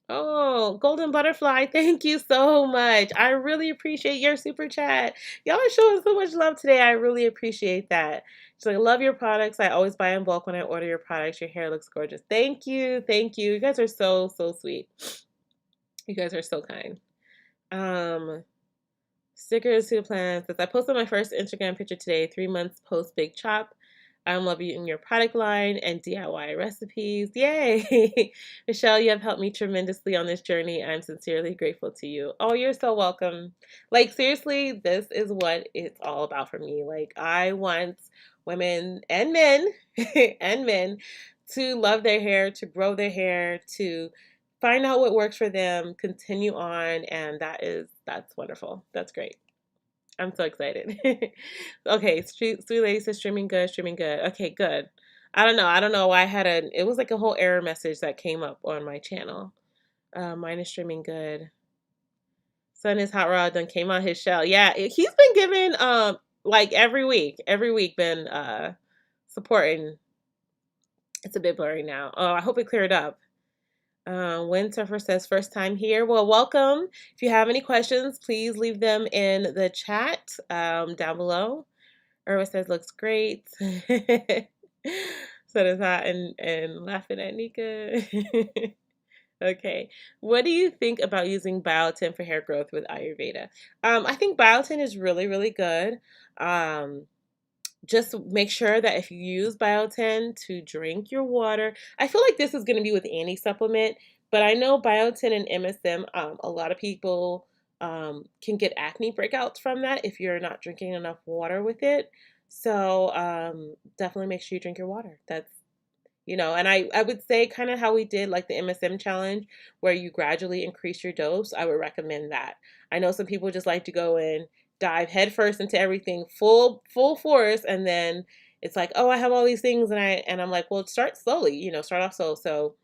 Oh, Golden Butterfly, thank you so much. I really appreciate your super chat. Y'all are showing so much love today. I really appreciate that. So I love your products. I always buy in bulk when I order your products. Your hair looks gorgeous. Thank you. Thank you. You guys are so, so sweet. You guys are so kind. Stickers to the plans. I posted my first Instagram picture today, 3 months post Big Chop. I love you in your product line and DIY recipes. Yay! Michelle, you have helped me tremendously on this journey. I'm sincerely grateful to you. Oh, you're so welcome. Like, seriously, this is what it's all about for me. Like, I want women and men and men to love their hair, to grow their hair, to find out what works for them, continue on, and that's wonderful. That's great. I'm so excited. Okay, Sweet Lady says streaming good. Okay, good. I don't know why it was like a whole error message that came up on my channel. Mine is streaming good. Son is hot rod done came out his shell. Yeah, he's been giving like every week been supporting. It's a bit blurry now. Oh, I hope it cleared up. Windsurfer says first time here. Well, welcome. If you have any questions, please leave them in the chat down below. Irma says looks great. So does that and laughing at Nika. Okay. What do you think about using biotin for hair growth with Ayurveda? I think biotin is really, really good. Um, just make sure that if you use biotin to drink your water. I feel like this is going to be with any supplement, but I know biotin and MSM, a lot of people can get acne breakouts from that if you're not drinking enough water with it. So definitely make sure you drink your water. That's and I would say kind of how we did like the MSM challenge where you gradually increase your dose. I would recommend that. I know some people just like to go and dive headfirst into everything full force, and then it's like, oh, I have all these things, and I'm like, well, start slowly, start off slow. So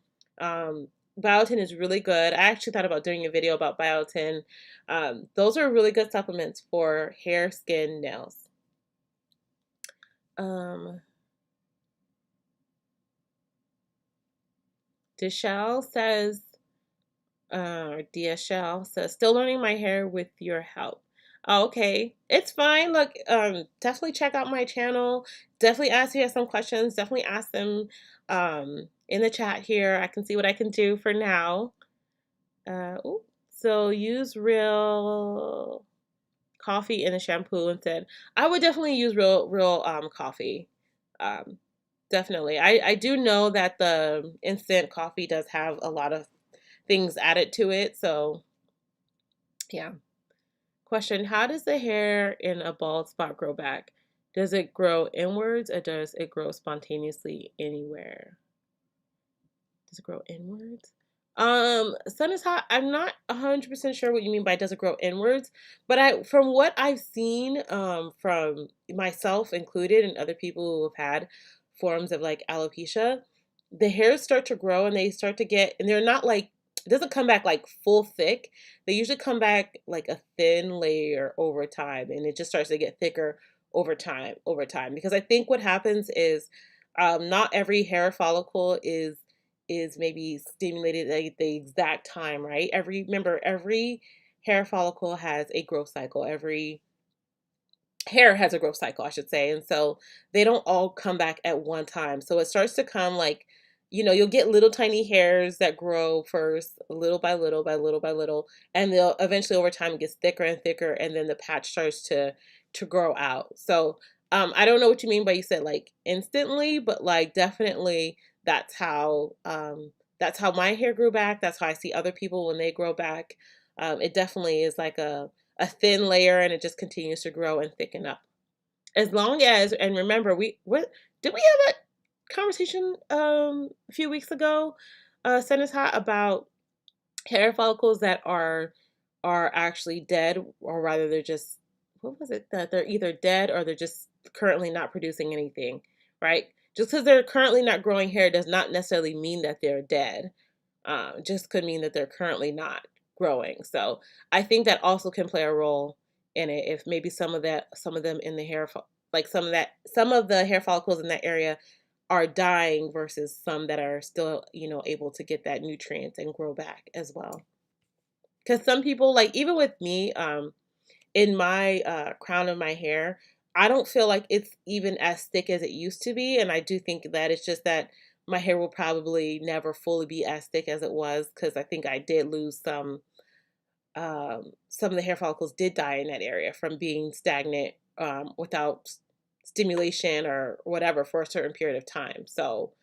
um biotin is really good. I actually thought about doing a video about biotin. Those are really good supplements for hair, skin, nails. um Deshelle says DSL says, still learning my hair with your help. Oh, okay. It's fine. Look, definitely check out my channel. Definitely ask if you have some questions. Definitely ask them in the chat here. I can see what I can do for now. Ooh. So use real coffee in the shampoo instead. I would definitely use real coffee. Um, definitely. I do know that the instant coffee does have a lot of things added to it. So yeah. Question: how does the hair in a bald spot grow back? Does it grow inwards or does it grow spontaneously anywhere? Does it grow inwards? Sun is hot. I'm not 100% sure what you mean by does it grow inwards, but from what I've seen, from myself included and other people who have had forms of like alopecia, the hairs start to grow and they start to get, and they're not like, it doesn't come back like full thick. They usually come back like a thin layer over time, and it just starts to get thicker over time. Because I think what happens is, not every hair follicle is maybe stimulated at the exact time, right? Every hair follicle has a growth cycle. Every hair has a growth cycle, I should say. And so they don't all come back at one time. So it starts to come like, you'll get little tiny hairs that grow first, little by little, by little by little, and they'll eventually over time it gets thicker and thicker, and then the patch starts to grow out. So I don't know what you mean by you said like instantly, but like definitely that's how my hair grew back. That's how I see other people when they grow back. It definitely is like a thin layer, and it just continues to grow and thicken up. As long as, and remember, what did we have that conversation a few weeks ago, Senator, about hair follicles that are actually dead, or rather they're just, what was it, that they're either dead or they're just currently not producing anything, right? Just because they're currently not growing hair does not necessarily mean that they're dead. Just could mean that they're currently not growing. So I think that also can play a role in it. If maybe some of them in the hair, like some of the hair follicles in that area are dying versus some that are still, able to get that nutrients and grow back as well. Because some people, like even with me, in my crown of my hair, I don't feel like it's even as thick as it used to be. And I do think that it's just that my hair will probably never fully be as thick as it was, because I think I did lose some of the hair follicles did die in that area from being stagnant, without stimulation or whatever for a certain period of time. So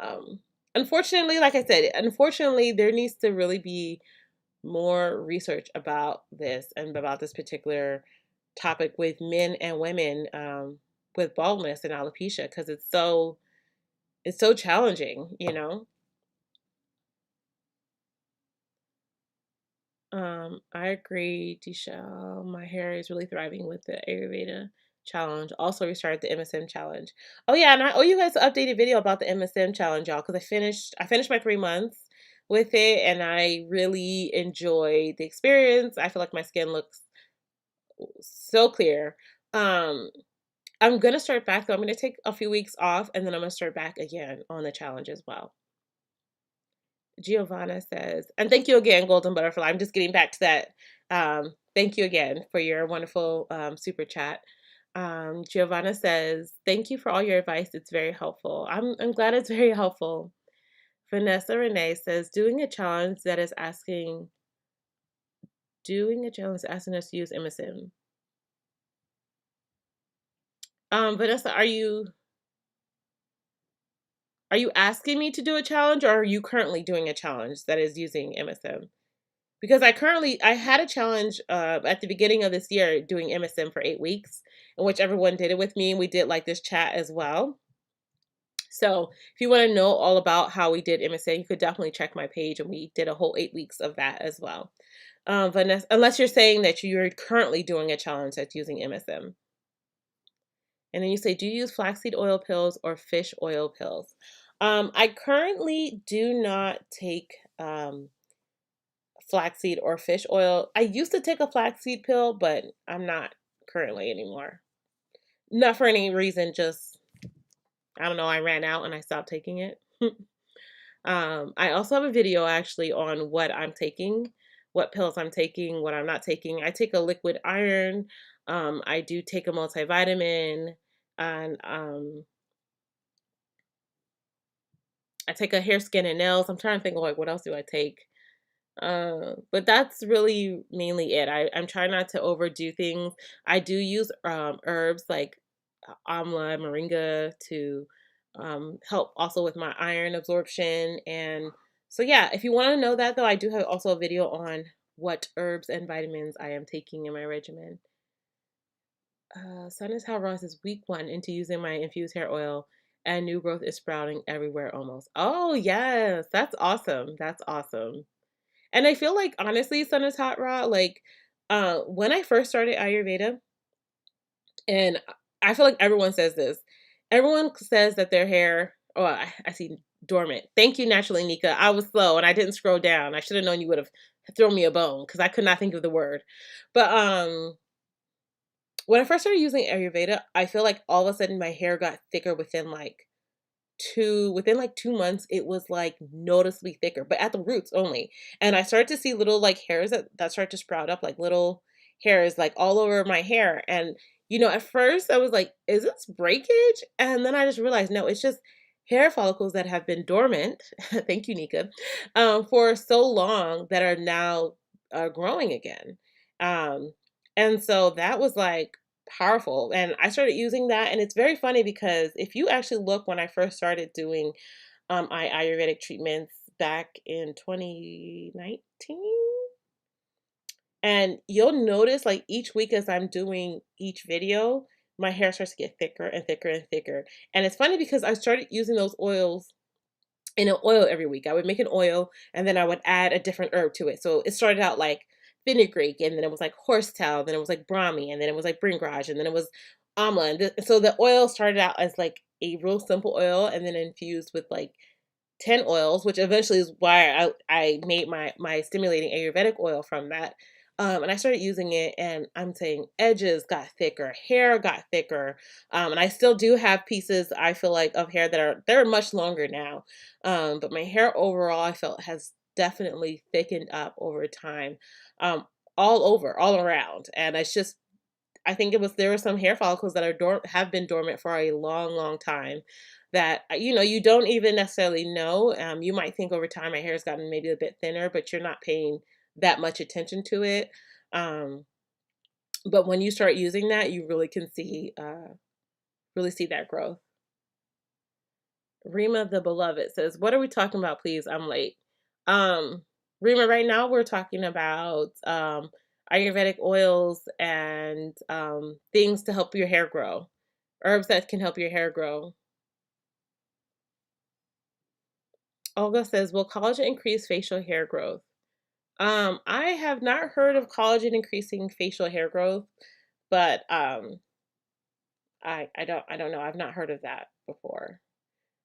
um, unfortunately, like I said, unfortunately, there needs to really be more research about this and about this particular topic with men and women, with baldness and alopecia, because it's so challenging. I agree, Deshelle. My hair is really thriving with the Ayurveda challenge. Also restarted the MSM challenge. Oh yeah, and I owe you guys an updated video about the MSM challenge, y'all, because I finished my 3 months with it, and I really enjoyed the experience. I feel like my skin looks so clear. Um, I'm gonna start back though. I'm gonna take a few weeks off, and then I'm gonna start back again on the challenge as well. Giovanna says, and thank you again, Golden Butterfly. I'm just getting back to that. Thank you again for your wonderful super chat. Giovanna says, thank you for all your advice. It's very helpful. I'm glad it's very helpful. Vanessa Renee says, doing a challenge asking us to use MSM. Vanessa, are you asking me to do a challenge, or are you currently doing a challenge that is using MSM? Because I had a challenge at the beginning of this year doing MSM for 8 weeks, in which everyone did it with me, and we did like this chat as well. So if you want to know all about how we did MSM, you could definitely check my page, and we did a whole 8 weeks of that as well. Vanessa, unless you're saying that you're currently doing a challenge that's using MSM. And then you say, do you use flaxseed oil pills or fish oil pills? I currently do not take flaxseed or fish oil. I used to take a flaxseed pill, but I'm not currently anymore. Not for any reason, just, I don't know, I ran out and I stopped taking it. I also have a video actually on what I'm taking, what pills I'm taking, what I'm not taking. I take a liquid iron. I do take a multivitamin, and I take a hair, skin, and nails. I'm trying to think of like what else do I take. But that's really mainly it. I'm trying not to overdo things. I do use herbs like amla, moringa to help also with my iron absorption. And so yeah, if you want to know that though, I do have also a video on what herbs and vitamins I am taking in my regimen. Sun is how Ross is week 1 into using my infused hair oil, and new growth is sprouting everywhere almost. Oh yes, that's awesome. That's awesome. And I feel like honestly, Sun is Hot Raw, like when I first started Ayurveda, and I feel like everyone says this. Everyone says that their hair, oh, I see dormant. Thank you, Naturally Nika. I was slow and I didn't scroll down. I should have known you would have thrown me a bone because I could not think of the word. But when I first started using Ayurveda, I feel like all of a sudden my hair got thicker within like 2 months. It was like noticeably thicker, but at the roots only. And I started to see little like hairs that start to sprout up, like little hairs like all over my hair. And at first I was like, is this breakage? And then I just realized, no, it's just hair follicles that have been dormant. Thank you, Nika, for so long that are now growing again. um and so that was like powerful, and I started using that. And it's very funny because if you actually look, when I first started doing Ayurvedic treatments back in 2019, and you'll notice like each week as I'm doing each video, my hair starts to get thicker and thicker and thicker. And it's funny because I started using those oils in an oil every week. I would make an oil and then I would add a different herb to it. So it started out like fenugreek, and then it was like horsetail, then it was like brahmi, and then it was like bringraj, and then it was amla. And so the oil started out as like a real simple oil, and then infused with like 10 oils, which eventually is why I made my stimulating Ayurvedic oil from that. And I started using it, and I'm saying edges got thicker, hair got thicker. And I still do have pieces, I feel like, of hair they're much longer now. But my hair overall, I felt, has definitely thickened up over time, um, all over, all around. And it's just, I think there were some hair follicles that have been dormant for a long, long time that you don't even necessarily know. You might think over time my hair has gotten maybe a bit thinner, but you're not paying that much attention to it. Um, but when you start using that, you really can really see that growth. Rima the Beloved says, "What are we talking about, please? I'm late." Um, Rima, right now we're talking about Ayurvedic oils and things to help your hair grow, herbs that can help your hair grow. Olga says, "Will collagen increase facial hair growth?" I have not heard of collagen increasing facial hair growth, but I don't know. I've not heard of that before.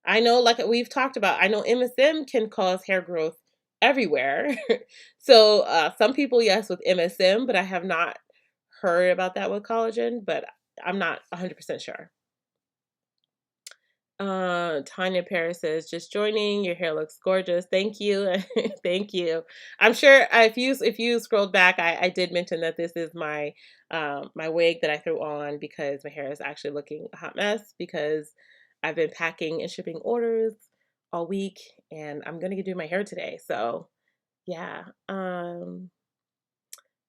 I know, like we've talked about, I know MSM can cause hair growth everywhere. So some people, yes, with MSM, but I have not heard about that with collagen, but I'm not 100% sure. Tanya Paris says, "Just joining. Your hair looks gorgeous. Thank you." Thank you. I'm sure if you scrolled back, I did mention that this is my wig that I threw on because my hair is actually looking a hot mess because I've been packing and shipping orders all week, and I'm gonna do my hair today. So yeah.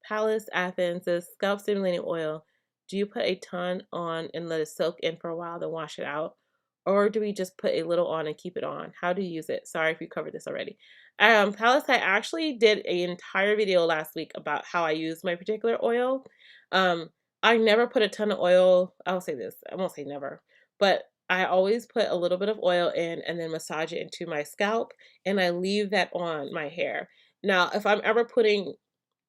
Palace Athens says scalp stimulating oil. Do you put a ton on and let it soak in for a while, then wash it out? Or do we just put a little on and keep it on? How do you use it? Sorry if you covered this already. Palace, I actually did an entire video last week about how I use my particular oil. Um, I never put a ton of oil. I'll say this. I won't say never, but I always put a little bit of oil in and then massage it into my scalp, and I leave that on my hair. Now, if I'm ever putting,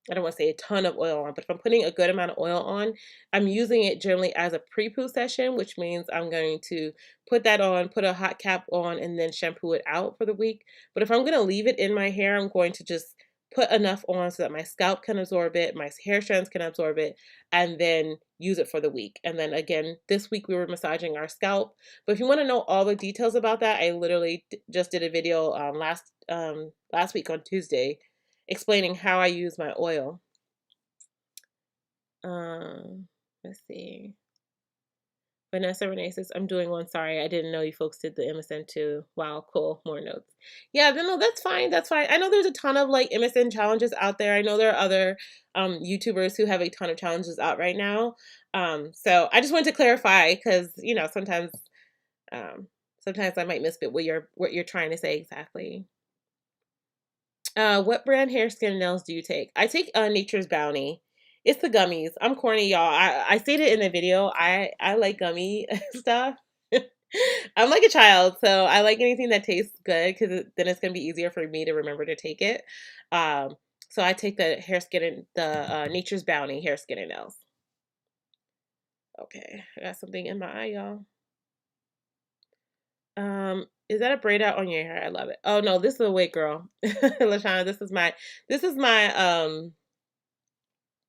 I don't want to say a ton of oil on, but if I'm putting a good amount of oil on, I'm using it generally as a pre-poo session, which means I'm going to put that on, put a hot cap on, and then shampoo it out for the week. But if I'm going to leave it in my hair, I'm going to just put enough on so that my scalp can absorb it, my hair strands can absorb it, and then use it for the week. And then again, this week we were massaging our scalp. But if you want to know all the details about that, I literally just did a video last week on Tuesday explaining how I use my oil. Let's see. Vanessa Renee says, I'm doing one. Sorry, I didn't know you folks did the MSN too. Wow, cool. More notes. Yeah, no, that's fine. That's fine. I know there's a ton of like MSN challenges out there. I know there are other YouTubers who have a ton of challenges out right now. So I just wanted to clarify because, sometimes I might miss what you're trying to say exactly. What brand hair, skin, and nails do you take? I take Nature's Bounty. It's the gummies. I'm corny, y'all. I stated in the video, I like gummy stuff. I'm like a child, so I like anything that tastes good because then it's gonna be easier for me to remember to take it. So I take the hair, skin, and the Nature's Bounty hair, skin, and nails. Okay, I got something in my eye, y'all. Is that a braid out on your hair? I love it. Oh no, this is a wig, girl. Lashana, this is my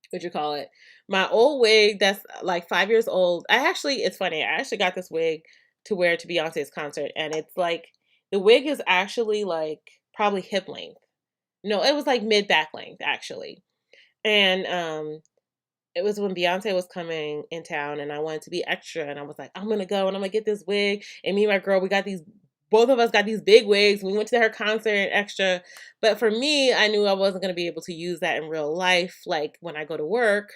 what you call it? My old wig that's like 5 years old. It's funny. I actually got this wig to wear to Beyonce's concert, and it's like the wig is actually like probably hip length. No, it was like mid back length actually. And it was when Beyonce was coming in town, and I wanted to be extra, and I was like, I'm gonna go and I'm gonna get this wig. And me and my girl, both of us got these big wigs. We went to her concert and extra. But for me, I knew I wasn't gonna be able to use that in real life, like when I go to work.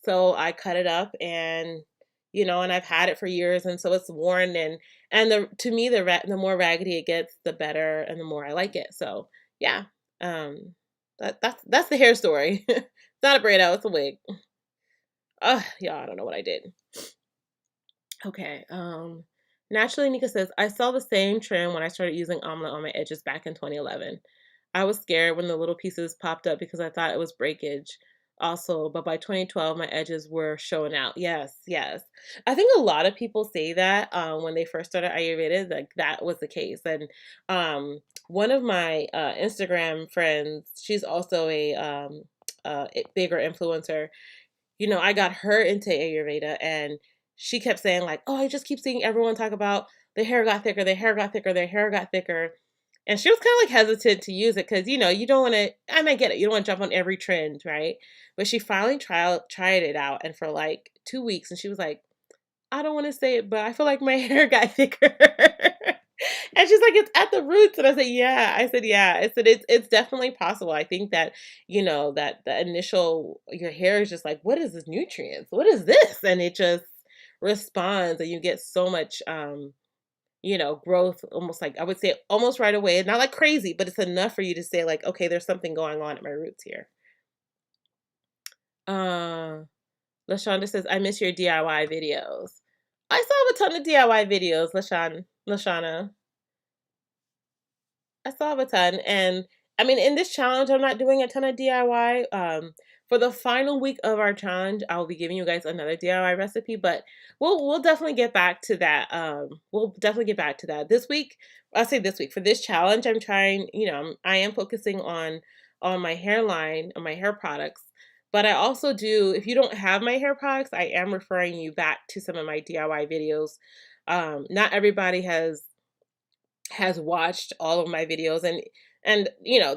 So I cut it up, and and I've had it for years, and so it's worn, and to me the more raggedy it gets, the better, and the more I like it. So yeah, that's the hair story. It's not a braid out, it's a wig. Yeah, I don't know what I did. Okay. Naturally, Nika says, I saw the same trend when I started using omelet on my edges back in 2011. I was scared when the little pieces popped up because I thought it was breakage also, but by 2012, my edges were showing out. Yes, yes. I think a lot of people say that when they first started Ayurveda, like that was the case. And one of my Instagram friends, she's also a bigger influencer. I got her into Ayurveda, and she kept saying like, "Oh, I just keep seeing everyone talk about their hair got thicker, their hair got thicker, their hair got thicker." And she was kind of like hesitant to use it because you don't want to. And I get it, you don't want to jump on every trend, right? But she finally tried it out, and for like 2 weeks, and she was like, "I don't want to say it, but I feel like my hair got thicker." And she's like, it's at the roots. And I said, yeah. I said, it's definitely possible. I think that, that the initial, your hair is just like, what is this nutrients? What is this? And it just responds, and you get so much, growth, almost like, I would say almost right away. Not like crazy, but it's enough for you to say like, okay, there's something going on at my roots here. LaShonda says, I miss your DIY videos. I still have a ton of DIY videos, Lashana. I still have a ton. And I mean, in this challenge, I'm not doing a ton of DIY. For the final week of our challenge, I'll be giving you guys another DIY recipe, but we'll definitely get back to that. We'll definitely get back to that. This week, I'll say this week, for this challenge, I'm trying, I am focusing on my hairline, on my hair products. But I also do, if you don't have my hair products, I am referring you back to some of my DIY videos. Not everybody has watched all of my videos, and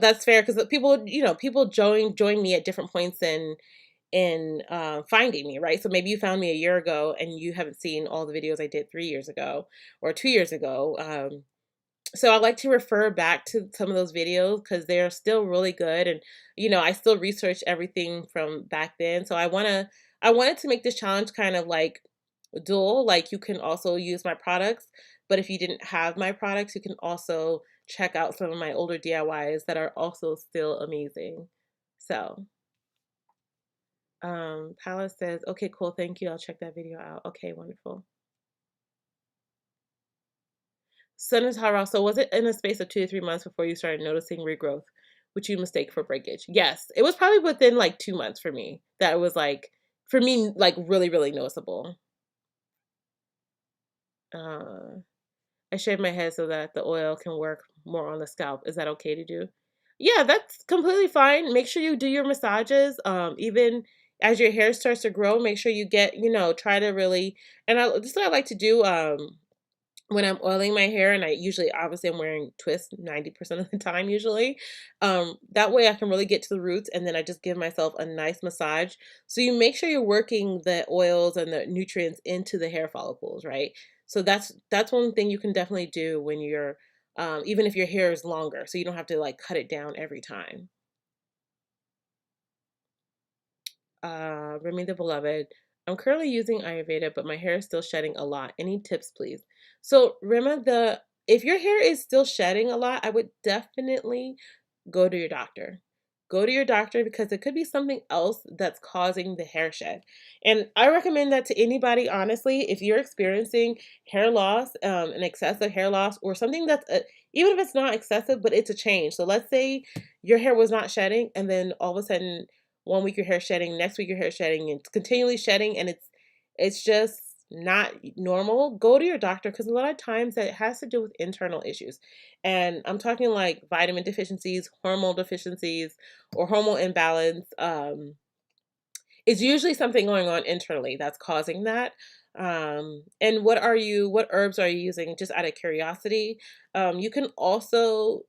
that's fair because people join me at different points in finding me, right? So maybe you found me a year ago and you haven't seen all the videos I did 3 years ago or 2 years ago. So I like to refer back to some of those videos because they're still really good, and I still research everything from back then. So I wanted to make this challenge kind of like dual, like you can also use my products, but if you didn't have my products, you can also check out some of my older DIYs that are also still amazing. So, Palace says, okay, cool, thank you. I'll check that video out. Okay, wonderful. Sun is hot. So was it in a space of 2 to 3 months before you started noticing regrowth, which you mistake for breakage? Yes, it was probably within like 2 months for me that it was like, for me, like really, really noticeable. Uh, I shave my head so that the oil can work more on the scalp. Is that okay to do? Yeah, that's completely fine. Make sure you do your massages. Even as your hair starts to grow, make sure you get, try to really, and this is what I like to do. When I'm oiling my hair, and I usually, obviously, I'm wearing twists 90% of the time usually. That way I can really get to the roots, and then I just give myself a nice massage. So you make sure you're working the oils and the nutrients into the hair follicles, right? So that's one thing you can definitely do when you're even if your hair is longer, so you don't have to like cut it down every time. Remy the Beloved. I'm currently using Ayurveda, but my hair is still shedding a lot. Any tips, please? So, Rema, if your hair is still shedding a lot, I would definitely go to your doctor. Go to your doctor because it could be something else that's causing the hair shed. And I recommend that to anybody, honestly, if you're experiencing hair loss, an excessive hair loss, or something even if it's not excessive, but it's a change. So let's say your hair was not shedding, and then all of a sudden, one week your hair shedding, next week your hair shedding, and it's continually shedding, and it's just not normal. Go to your doctor because a lot of times that has to do with internal issues. And I'm talking like vitamin deficiencies, hormone deficiencies, or hormone imbalance. It's usually something going on internally that's causing that. And what herbs are you using, just out of curiosity? You can also,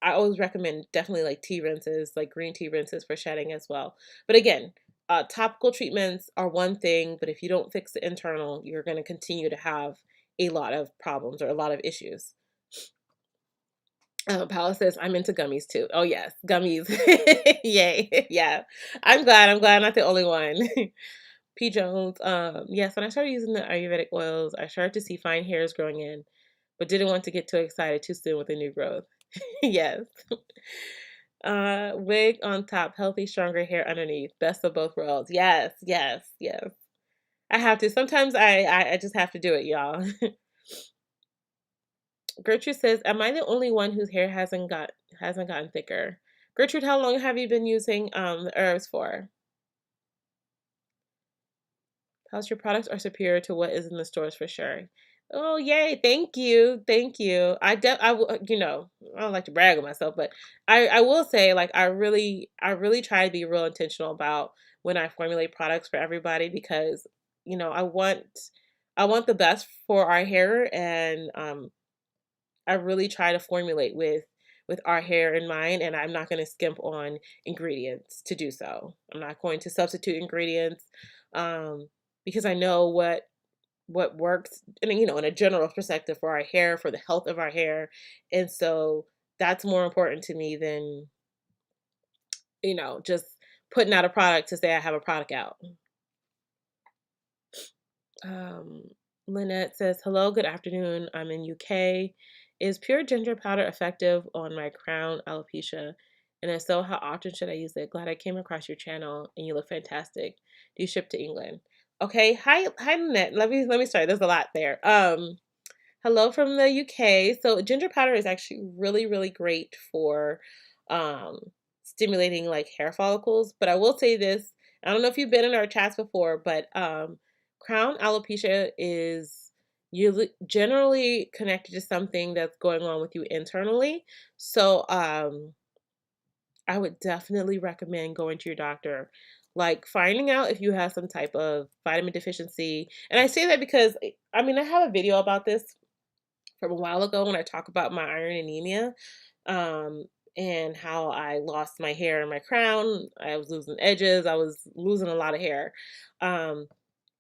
I always recommend definitely like tea rinses, like green tea rinses for shedding as well. But again, topical treatments are one thing, but if you don't fix the internal, you're going to continue to have a lot of problems or a lot of issues. Paula says, I'm into gummies too. Oh, yes, gummies. Yay. Yeah. I'm glad I'm not the only one. P. Jones, yes, when I started using the Ayurvedic oils, I started to see fine hairs growing in, but didn't want to get too excited too soon with the new growth. Yes. Wig on top, healthy, stronger hair underneath. Best of both worlds. Yes, yes, yes. I have to. Sometimes I just have to do it, y'all. Gertrude says, "Am I the only one whose hair hasn't gotten thicker?" Gertrude, how long have you been using the herbs for? How's your products are superior to what is in the stores for sure. Oh, yay. Thank you. Thank you. I don't like to brag on myself, but I will say, like, I really try to be real intentional about when I formulate products for everybody because, I want the best for our hair, and I really try to formulate with our hair in mind, and I'm not going to skimp on ingredients to do so. I'm not going to substitute ingredients because I know what works, and in a general perspective for our hair, for the health of our hair, and so that's more important to me than just putting out a product to say I have a product out. Um, Lynette says, "Hello, good afternoon. I'm in UK. Is pure ginger powder effective on my crown alopecia? And if so, how often should I use it? Glad I came across your channel, and you look fantastic. Do you ship to England?" Okay, hi, Lynette. Let me start. There's a lot there. Hello from the UK. So ginger powder is actually really, really great for um, stimulating like hair follicles. But I will say this: I don't know if you've been in our chats before, but crown alopecia is generally connected to something that's going on with you internally. So I would definitely recommend going to your doctor, like finding out if you have some type of vitamin deficiency. And I say that because I have a video about this from a while ago when I talk about my iron anemia, um, and how I lost my hair in my crown. I was losing edges. I was losing a lot of hair. Um,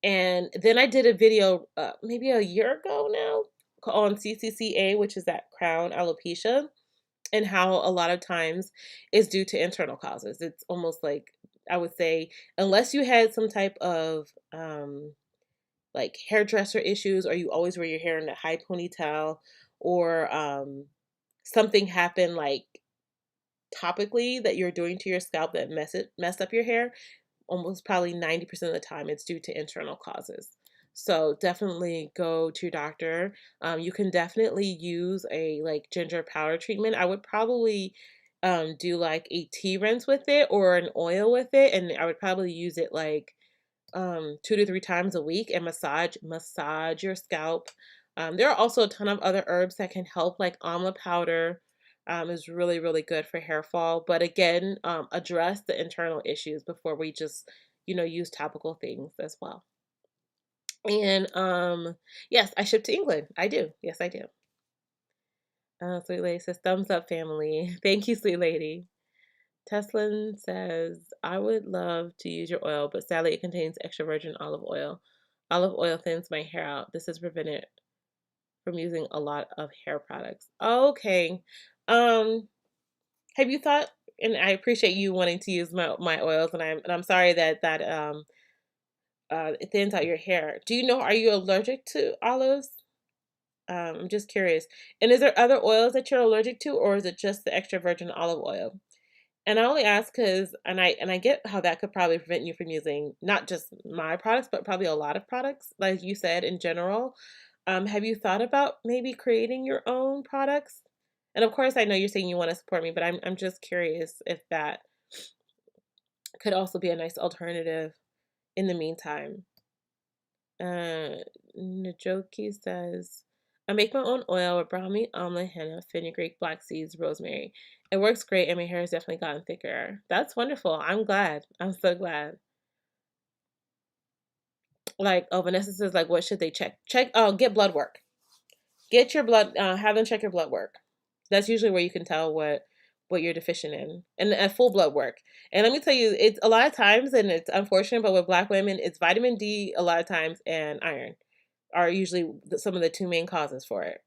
and then I did a video maybe a year ago now. on CCCA, which is that crown alopecia, and how a lot of times is due to internal causes. It's almost like, I would say, unless you had some type of like hairdresser issues, or you always wear your hair in a high ponytail, or something happened like topically that you're doing to your scalp that messed up your hair, almost probably 90% of the time it's due to internal causes. So definitely go to your doctor. You can definitely use a like ginger powder treatment. I would probably do like a tea rinse with it or an oil with it, and I would probably use it like 2 to 3 times a week, and massage your scalp. There are also a ton of other herbs that can help, like amla powder is really, really good for hair fall. But again, address the internal issues before we just, use topical things as well. And yes, I ship to England. I do. Yes, I do. Sweet Lady says, thumbs up, family. Thank you, Sweet Lady. Teslin says, I would love to use your oil, but sadly it contains extra virgin olive oil. Olive oil thins my hair out. This has prevented from using a lot of hair products. Okay. Have you thought, and I appreciate you wanting to use my oils, and I'm sorry that it thins out your hair. Do you know, are you allergic to olives? I'm just curious. And is there other oils that you're allergic to, or is it just the extra virgin olive oil? And I only ask because, and I get how that could probably prevent you from using not just my products, but probably a lot of products, like you said, in general. Have you thought about maybe creating your own products? And of course, I know you're saying you want to support me, but I'm just curious if that could also be a nice alternative in the meantime. Najoki says, I make my own oil with brahmi, amla, henna, fenugreek, black seeds, rosemary. It works great, and my hair has definitely gotten thicker. That's wonderful. I'm glad. I'm so glad. Like, oh, Vanessa says, like, what should they check? Get blood work. Get your blood, have them check your blood work. That's usually where you can tell what you're deficient in, and full blood work. And let me tell you, it's a lot of times, and it's unfortunate, but with Black women, it's vitamin D a lot of times, and iron are usually some of the two main causes for it.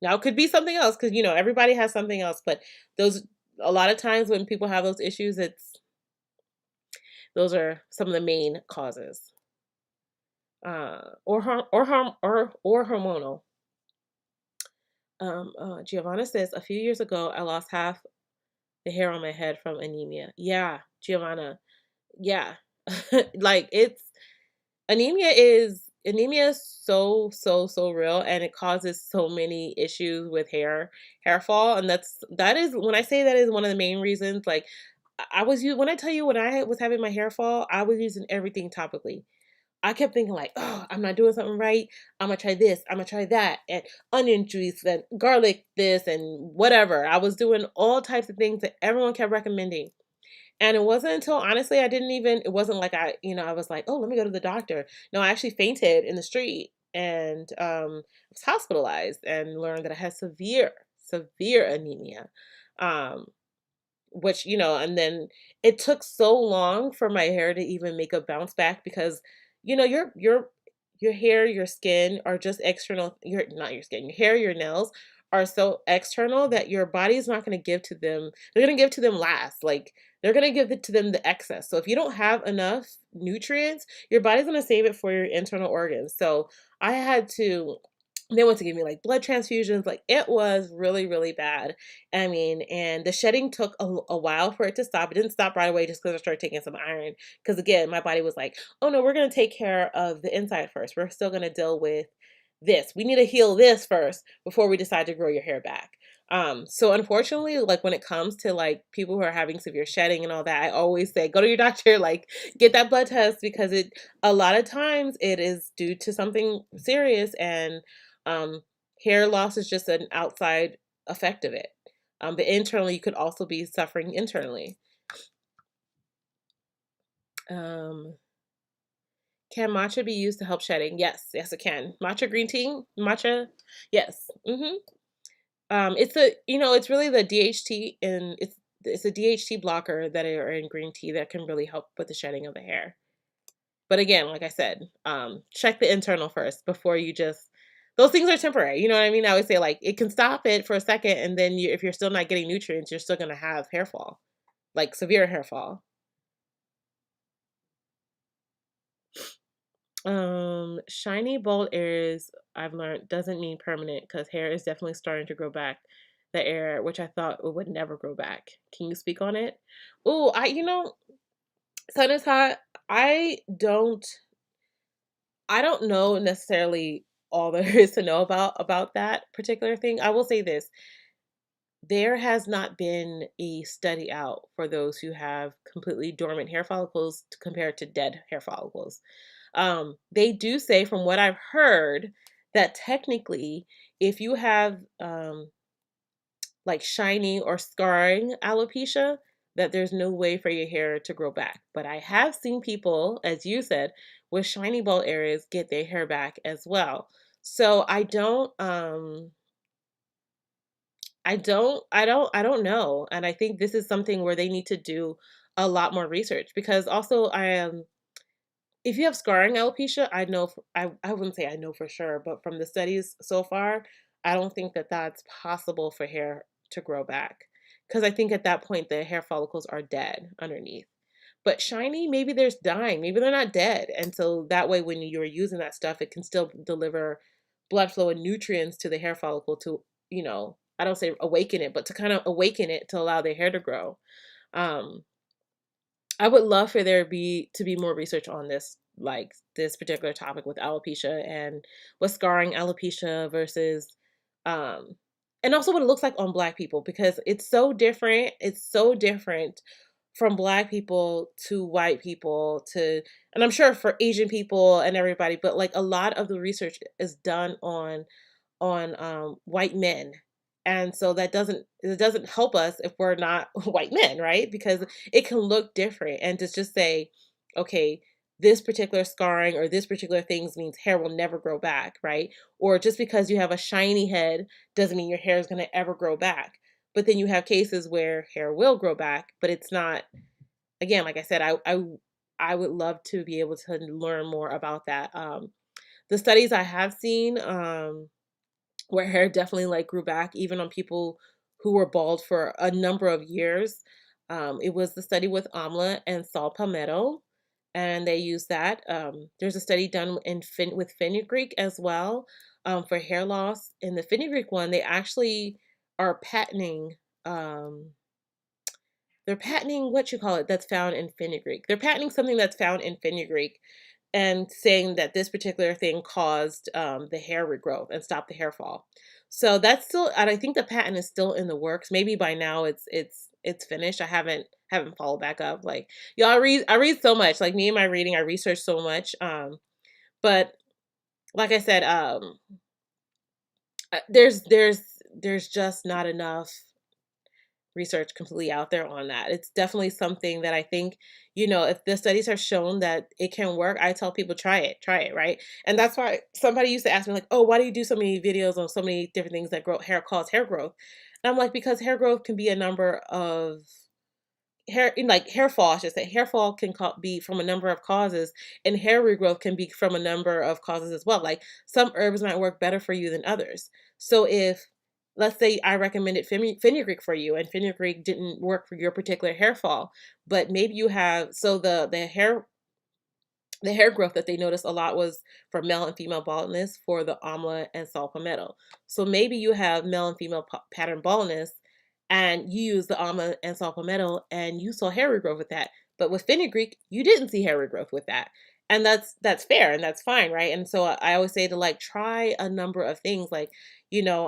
Now, it could be something else because, everybody has something else, but those, a lot of times when people have those issues, those are some of the main causes. Or hormonal. Giovanna says, a few years ago, I lost half the hair on my head from anemia. Yeah, Giovanna. Yeah. Like, anemia is so, so, so real, and it causes so many issues with hair fall. And that is, when I say that, is one of the main reasons. Like, when I tell you, when I was having my hair fall, I was using everything topically. I kept thinking like, oh, I'm not doing something right. I'm gonna try this. I'm gonna try that, and onion juice and garlic this and whatever. I was doing all types of things that everyone kept recommending. And it wasn't until, honestly, it wasn't like I was like, oh, let me go to the doctor. No, I actually fainted in the street and was hospitalized and learned that I had severe, severe anemia. Um, which, and then it took so long for my hair to even make a bounce back because, your hair, your skin are just external. Not your skin, your hair, your nails are so external that your body is not going to give to them. They're going to give to them last. Like, they're going to give it to them the excess. So if you don't have enough nutrients, your body's going to save it for your internal organs. So they went to give me like blood transfusions. Like, it was really, really bad. I mean, and the shedding took a while for it to stop. It didn't stop right away just because I started taking some iron. Because again, my body was like, oh no, we're going to take care of the inside first. We're still going to deal with this. We need to heal this first before we decide to grow your hair back. So unfortunately, like when it comes to like people who are having severe shedding and all that, I always say, go to your doctor, like get that blood test, because a lot of times it is due to something serious, and hair loss is just an outside effect of it. But internally, you could also be suffering internally. Can matcha be used to help shedding? Yes, it can. Matcha green tea, yes. It's really the DHT, and it's a DHT blocker that are in green tea that can really help with the shedding of the hair. But again, like I said, check the internal first before you just those things are temporary. You know what I mean? I would say like it can stop it for a second, and then if you're still not getting nutrients, you're still gonna have hair fall, like severe hair fall. Shiny bald areas I've learned doesn't mean permanent because hair is definitely starting to grow back the area which I thought it would never grow back. Can you speak on it? Oh, sun is hot. I don't I don't know necessarily all there is to know about that particular thing. I will say this. There has not been a study out for those who have completely dormant hair follicles compared to dead hair follicles. They do say, from what I've heard, that technically, if you have like shiny or scarring alopecia, that there's no way for your hair to grow back. But I have seen people, as you said, with shiny bald areas get their hair back as well. So I don't know. And I think this is something where they need to do a lot more research because also I am if you have scarring alopecia, I know I wouldn't say I know for sure, but from the studies so far, I don't think that that's possible for hair to grow back because I think at that point the hair follicles are dead underneath. But shiny, maybe there's dying, maybe they're not dead, and so that way when you're using that stuff, it can still deliver blood flow and nutrients to the hair follicle to I don't say awaken it, but to kind of awaken it to allow their hair to grow. Um, I would love for there to be more research on this, like this particular topic with alopecia and what scarring alopecia versus, um, and also what it looks like on Black people because it's so different. It's so different from Black people to white people to, and I'm sure for Asian people and everybody, but like a lot of the research is done on white men. And so it doesn't help us if we're not white men, right? Because it can look different. And to just say, okay, this particular scarring or this particular things means hair will never grow back, right? Or just because you have a shiny head doesn't mean your hair is going to ever grow back. But then you have cases where hair will grow back, but it's not. Again, like I said, I would love to be able to learn more about that. The studies I have seen, where hair definitely like grew back even on people who were bald for a number of years. It was the study with amla and saw palmetto, and they used that. There's a study done with fenugreek as well, for hair loss. In the fenugreek one, they actually are patenting. They're patenting what you call it that's found in fenugreek. They're patenting something that's found in fenugreek and saying that this particular thing caused the hair regrowth and stopped the hair fall. So that's still, and I think the patent is still in the works. Maybe by now it's finished. I haven't followed back up. Like y'all, I read so much. Like me and my reading, I research so much. But like I said, there's just not enough research completely out there on that. It's definitely something that I think, if the studies have shown that it can work, I tell people try it, right? And that's why somebody used to ask me like, "Oh, why do you do so many videos on so many different things that grow hair cause hair growth?" And I'm like, because hair growth can be a number of like hair fall, I should say. Hair fall can be from a number of causes, and hair regrowth can be from a number of causes as well. Like some herbs might work better for you than others. So if, let's say, I recommended fenugreek for you, and fenugreek didn't work for your particular hair fall, but maybe you have the hair growth that they noticed a lot was for male and female baldness for the amla and saw palmetto. So maybe you have male and female pattern baldness and you use the amla and saw palmetto and you saw hair regrowth with that. But with fenugreek, you didn't see hair regrowth with that. And that's fair and that's fine, right? And so I always say to like try a number of things, like, you know,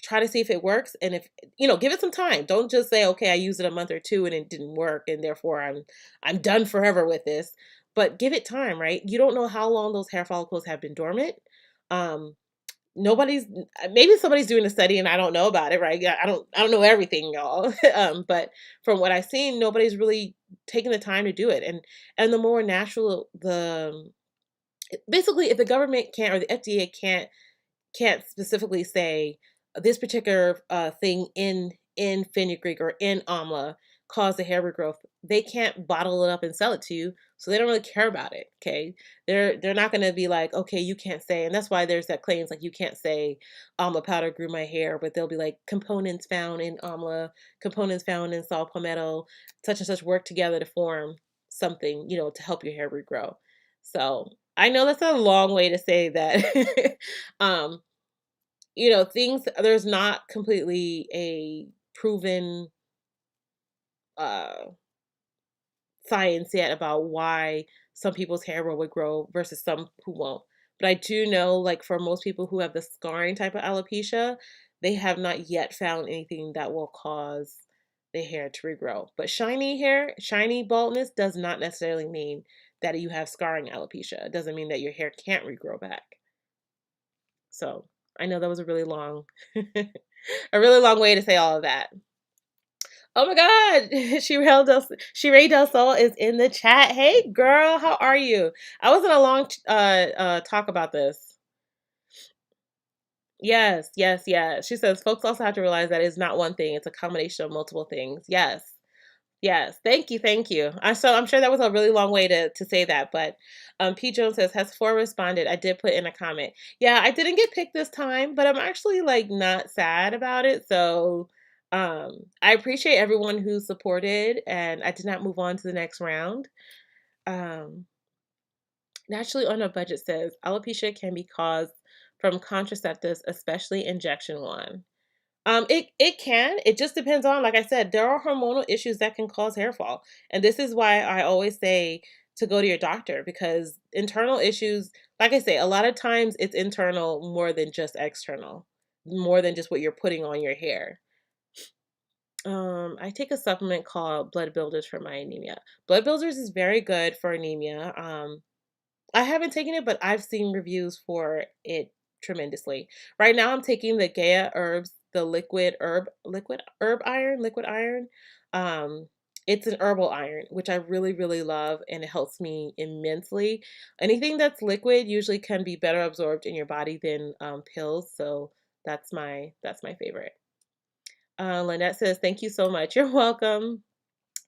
try to see if it works, and if give it some time. Don't just say, okay, I used it a month or two and it didn't work and therefore I'm done forever with this. But give it time, right? You don't know how long those hair follicles have been dormant. um Nobody's, maybe somebody's doing a study and I don't know about it, right? Yeah, I don't know everything, y'all. But from what I've seen, nobody's really taking the time to do it. And the more natural basically, if the government can't, or the FDA can't specifically say this particular thing in fenugreek or in amla cause the hair regrowth, they can't bottle it up and sell it to you, so they don't really care about it. Okay, they're not going to be like, okay, you can't say, and that's why there's that claims like you can't say amla powder grew my hair, but they'll be like components found in amla, components found in saw palmetto, such and such work together to form something, to help your hair regrow. So I know that's a long way to say that, um, things, there's not completely a proven uh science yet about why some people's hair will grow versus some who won't. But I do know, like for most people who have the scarring type of alopecia, they have not yet found anything that will cause the hair to regrow. But shiny hair, shiny baldness does not necessarily mean that you have scarring alopecia. It doesn't mean that your hair can't regrow back. So I know that was a really long, a really long way to say all of that. Oh my God, Shireen Del Sol is in the chat. Hey girl, how are you? I was in a long talk about this. Yes, yes, yes. She says folks also have to realize that it's not one thing; it's a combination of multiple things. Yes, yes. Thank you, thank you. I'm sure that was a really long way to say that, but P Jones says has four responded. I did put in a comment. Yeah, I didn't get picked this time, but I'm actually like not sad about it. So I appreciate everyone who supported, and I did not move on to the next round. Um, Naturally on a budget says alopecia can be caused from contraceptives, especially injection one. It can. It just depends on, like I said, there are hormonal issues that can cause hair fall. And this is why I always say to go to your doctor, because internal issues, like I say, a lot of times it's internal more than just external, more than just what you're putting on your hair. I take a supplement called Blood Builders for my anemia. Blood Builders is very good for anemia. I haven't taken it, but I've seen reviews for it tremendously. Right now, I'm taking the Gaia Herbs, the liquid iron. Um, it's an herbal iron, which I really, really love, and it helps me immensely. Anything that's liquid usually can be better absorbed in your body than pills, so that's my favorite. Lynette says, "Thank you so much. You're welcome."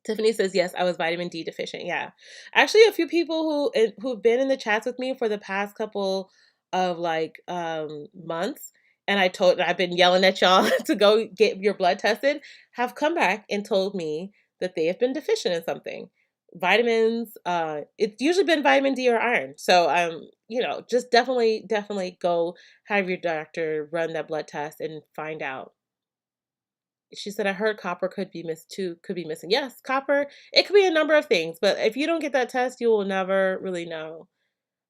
Tiffany says, yes, I was vitamin D deficient. Yeah. Actually, a few people who've been in the chats with me for the past couple of like months, and I've been yelling at y'all to go get your blood tested, have come back and told me that they have been deficient in something. Vitamins, it's usually been vitamin D or iron. So just definitely go have your doctor run that blood test and find out. She said, I heard copper could be missed too, could be missing. Yes, copper, it could be a number of things, but if you don't get that test, you will never really know.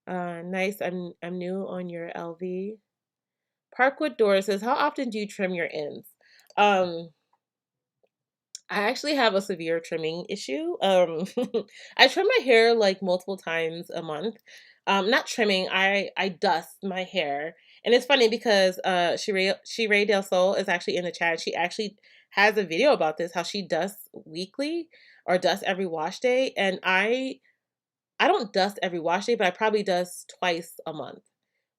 Nice. I'm new on your LV. Parkwood Door says, how often do you trim your ends? Um, I actually have a severe trimming issue. I trim my hair like multiple times a month. Not trimming, I dust my hair. And it's funny because Shireen Del Sol is actually in the chat. She actually has a video about this, how she dusts weekly or dusts every wash day. And I don't dust every wash day, but I probably dust twice a month.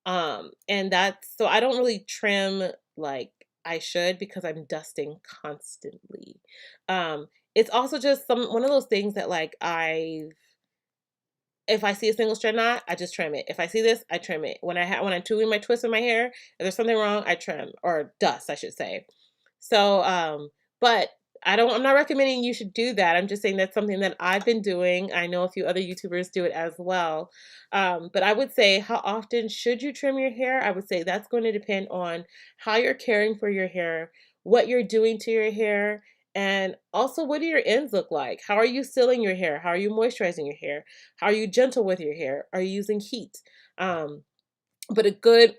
And that's so I don't really trim like I should because I'm dusting constantly. It's also just one of those things that like if I see a single strand knot, I just trim it. If I see this, I trim it. When I'm doing my twist in my hair, if there's something wrong, I trim or dust, I should say. So, but I'm not recommending you should do that. I'm just saying that's something that I've been doing. I know a few other YouTubers do it as well. But I would say, how often should you trim your hair? I would say that's going to depend on how you're caring for your hair, what you're doing to your hair, and also what do your ends look like? How are you sealing your hair? How are you moisturizing your hair? How are you gentle with your hair? Are you using heat? But a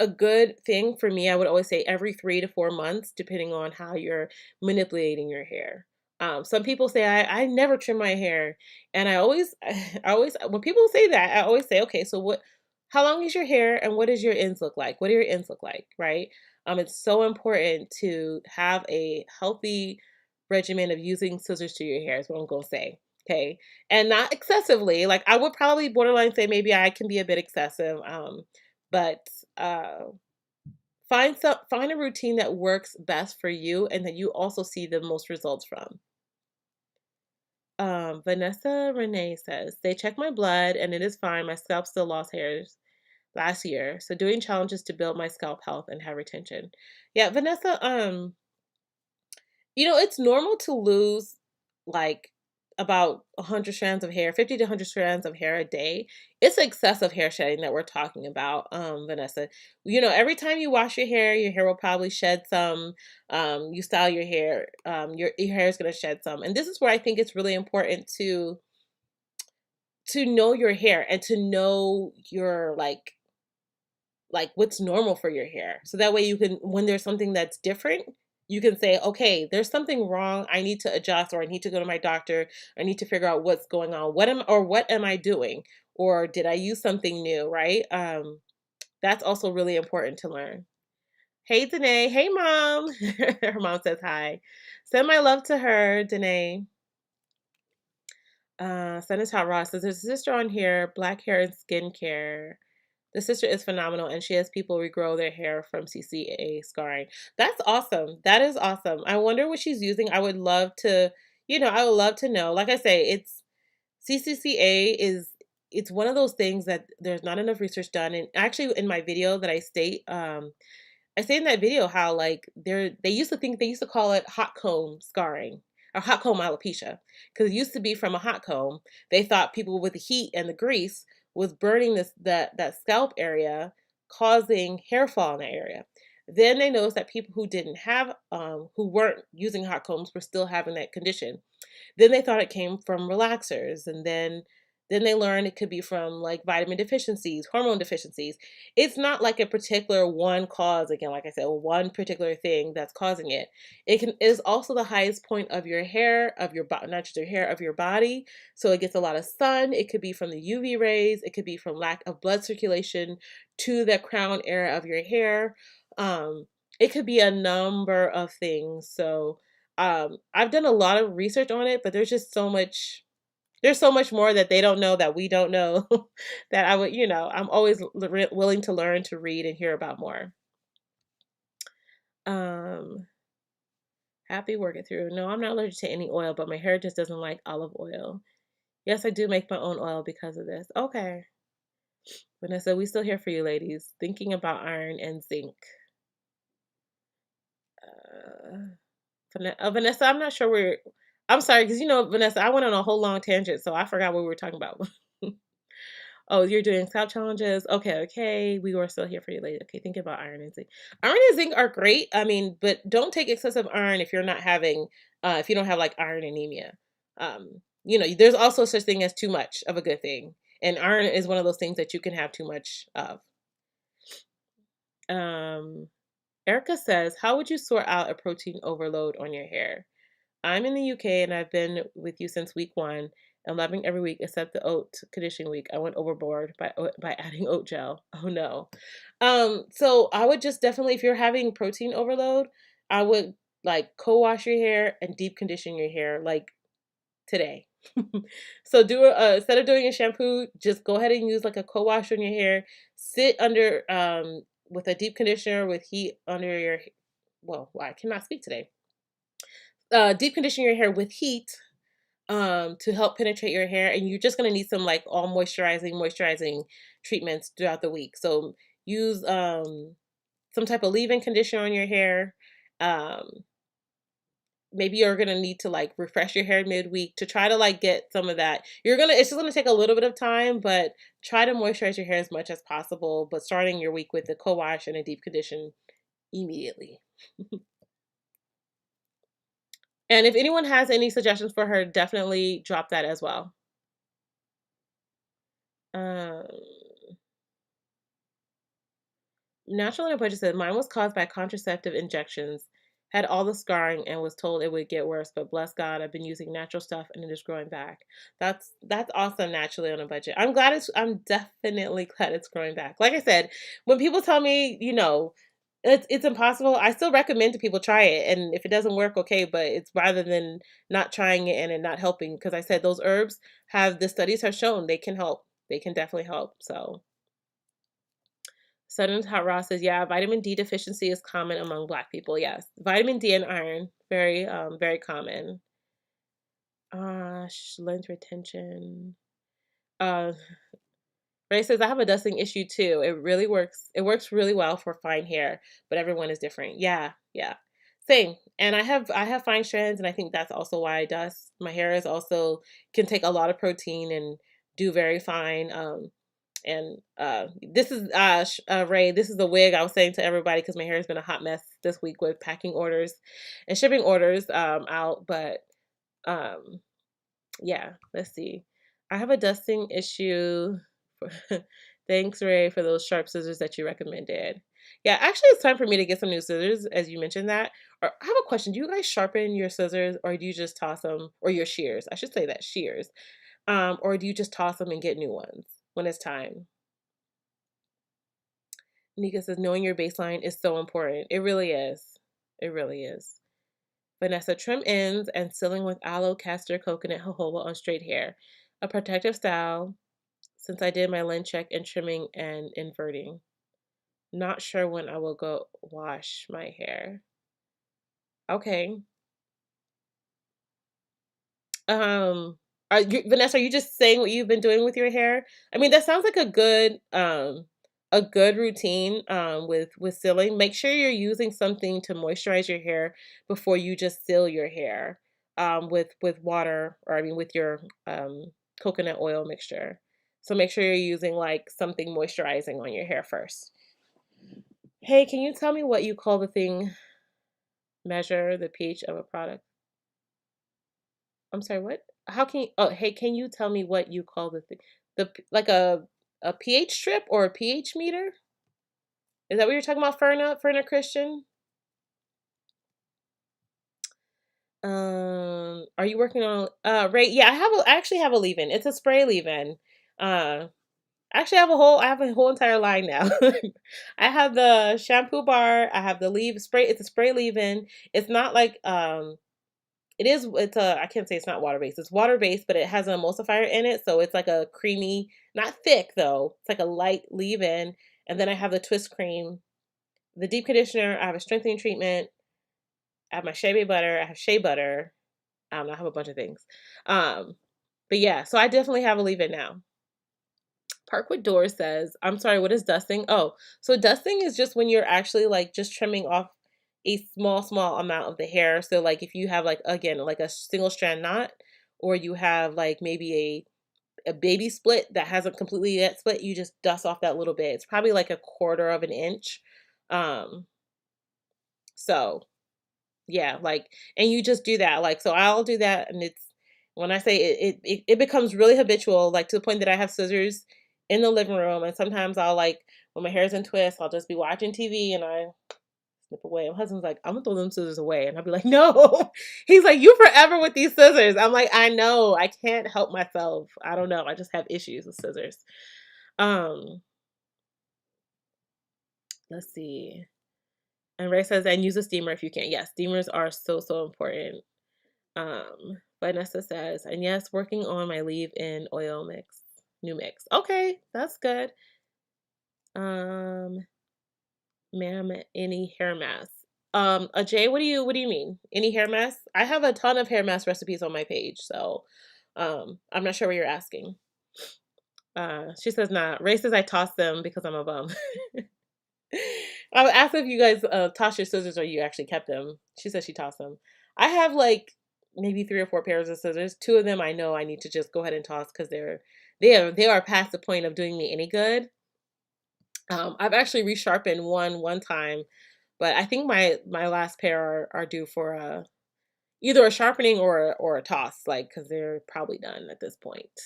good thing for me, I would always say every 3 to 4 months, depending on how you're manipulating your hair. Some people say I never trim my hair, and I always I always when people say that, I always say, okay, so how long is your hair, and what does your ends look like? What do your ends look like, right? It's so important to have a healthy regimen of using scissors to your hair. Is what I'm gonna say. Okay, and not excessively. Like I would probably borderline say maybe I can be a bit excessive. But find a routine that works best for you and that you also see the most results from. Vanessa Renee says, they checked my blood and it is fine. My scalp still lost hairs last year. So doing challenges to build my scalp health and hair retention. Yeah, Vanessa, it's normal to lose like about 100 strands of hair, 50 to 100 strands of hair a day. It's excessive hair shedding that we're talking about, Vanessa. Every time you wash your hair will probably shed some. You style your hair, your hair is going to shed some. And this is where I think it's really important to know your hair and to know your like what's normal for your hair. So that way you can, when there's something that's different, you can say, okay, there's something wrong. I need to adjust, or I need to go to my doctor. I need to figure out what's going on. What am I doing? Or did I use something new? Right? That's also really important to learn. Hey, Danae. Hey, mom. Her mom says hi. Send my love to her, Danae. Send us hot Ross says there's a sister on here, black hair and skincare. The sister is phenomenal, and she has people regrow their hair from CCA scarring. That's awesome. That is awesome. I wonder what she's using. I would love to, I would love to know. Like I say, it's CCCA is it's one of those things that there's not enough research done. And actually, in my video that I say in that video how like they used to call it hot comb scarring or hot comb alopecia, because it used to be from a hot comb. They thought people with the heat and the grease was burning that scalp area, causing hair fall in that area. Then they noticed that people who didn't have who weren't using hot combs were still having that condition. Then they thought it came from relaxers, and then they learned it could be from like vitamin deficiencies, hormone deficiencies. It's not like a particular one cause, again, like I said, one particular thing that's causing it. It is also the highest point of your hair, of your body, not just your hair, of your body. So it gets a lot of sun. It could be from the UV rays. It could be from lack of blood circulation to the crown area of your hair. It could be a number of things. So I've done a lot of research on it, but there's so much more that they don't know that we don't know that I'm always willing to learn, to read, and hear about more. Happy working through. No, I'm not allergic to any oil, but my hair just doesn't like olive oil. Yes, I do make my own oil because of this. Okay. Vanessa, we still here for you, ladies. Thinking about iron and zinc. Vanessa, I'm not sure I'm sorry, because Vanessa, I went on a whole long tangent, so I forgot what we were talking about. Oh, you're doing scalp challenges? Okay. We were still here for you later. Okay, think about iron and zinc. Iron and zinc are great. I mean, but don't take excessive iron if if you don't have like iron anemia. There's also such thing as too much of a good thing. And iron is one of those things that you can have too much of. Erica says, how would you sort out a protein overload on your hair? I'm in the UK and I've been with you since week 1. I'm loving every week except the oat conditioning week. I went overboard by adding oat gel. Oh no. So I would just definitely, if you're having protein overload, I would like co-wash your hair and deep condition your hair like today. So instead of doing a shampoo, just go ahead and use like a co-wash on your hair. Sit under with a deep conditioner with heat under your, well, I cannot speak today. Deep condition your hair with heat to help penetrate your hair, and you're just going to need some like all moisturizing treatments throughout the week. So use some type of leave-in conditioner on your hair. Maybe you're going to need to like refresh your hair midweek to try to like get some of that. It's just going to take a little bit of time, but try to moisturize your hair as much as possible, but starting your week with a co-wash and a deep condition immediately. And if anyone has any suggestions for her, definitely drop that as well. Natural in Budget said, mine was caused by contraceptive injections, had all the scarring, and was told it would get worse. But bless God, I've been using natural stuff and it is growing back. That's awesome. Naturally on a budget. I'm definitely glad it's growing back. Like I said, when people tell me, it's impossible, I still recommend to people try it. And if it doesn't work, okay, but it's rather than not trying it and it not helping. Because I said those herbs the studies have shown they can help. They can definitely help. So Sudden Hot Ross says, yeah, vitamin D deficiency is common among Black people. Yes, vitamin D and iron, very, very common. Length retention. Uh, Ray says I have a dusting issue too. It really works. It works really well for fine hair, but everyone is different. Yeah, yeah. Same. And I have fine strands, and I think that's also why I dust. My hair is also can take a lot of protein and do very fine. And this is Ray. This is the wig I was saying to everybody because my hair has been a hot mess this week with packing orders and shipping orders out. But um, yeah, let's see. I have a dusting issue. Thanks, Ray, for those sharp scissors that you recommended. Yeah, actually, it's time for me to get some new scissors, as you mentioned that. Or I have a question. Do you guys sharpen your scissors, or do you just toss them, or your shears? I should say that shears. Or do you just toss them and get new ones when it's time? Nika says knowing your baseline is so important. It really is. It really is. Vanessa, trim ends and sealing with aloe, castor, coconut, jojoba on straight hair. A protective style since I did my lens check and trimming and inverting. Not sure when I will go wash my hair. Okay. Um, Vanessa, are you just saying what you've been doing with your hair? I mean, that sounds like a good routine with sealing. Make sure you're using something to moisturize your hair before you just seal your hair with water, or I mean with your coconut oil mixture. So make sure you're using like something moisturizing on your hair first. Hey, can you tell me what you call the thing measure the pH of a product? I'm sorry, what? How can you, oh, hey, can you tell me what you call the thing? Like a pH strip or a pH meter? Is that what you're talking about, Ferna Christian? Are you working on Ray? Yeah, I actually have a leave-in. It's a spray leave-in. Uh Actually I have a whole entire line now. I have the shampoo bar, I have the leave spray, it's a spray leave-in. It's not like it's a, I can't say it's not water based. It's water based, but it has an emulsifier in it, so it's like a creamy, not thick though. It's like a light leave-in. And then I have the twist cream, the deep conditioner. I have a strengthening treatment. I have my shea butter. I have shea butter. I don't know. I have a bunch of things. Um, but yeah, so I definitely have a leave-in now. Parkwood Door says, I'm sorry, what is dusting? Oh, so dusting is just when you're actually like just trimming off a small amount of the hair. So like if you have like again like a single strand knot, or you have like maybe a baby split that hasn't completely yet split, you just dust off that little bit. It's probably like a quarter of an inch. Um so yeah, like, and you just do that. Like, so I'll do that, and it's when I say it becomes really habitual, like to the point that I have scissors in the living room, and sometimes I'll like when my hair's in twists, I'll just be watching TV and I snip away. My husband's like, I'm gonna throw them scissors away, and I'll be like, no. He's like, you forever with these scissors. I'm like, I know, I can't help myself. I don't know, I just have issues with scissors. Um, let's see. And Ray says, and use a steamer if you can. Yes, steamers are so important. Vanessa says, and yes, working on my leave-in oil mix, new mix. Okay, that's good. Ma'am, any hair mask? Jay, what do you mean? Any hair mask? I have a ton of hair mask recipes on my page, so I'm not sure what you're asking. She says, nah. Ray says I toss them because I'm a bum. I would ask if you guys toss your scissors or you actually kept them. She says she tossed them. I have like maybe 3 or 4 pairs of scissors. 2 of them I know I need to just go ahead and toss because they are past the point of doing me any good. I've actually resharpened one time, but I think my last pair are due for either a sharpening or a toss, like because they're probably done at this point.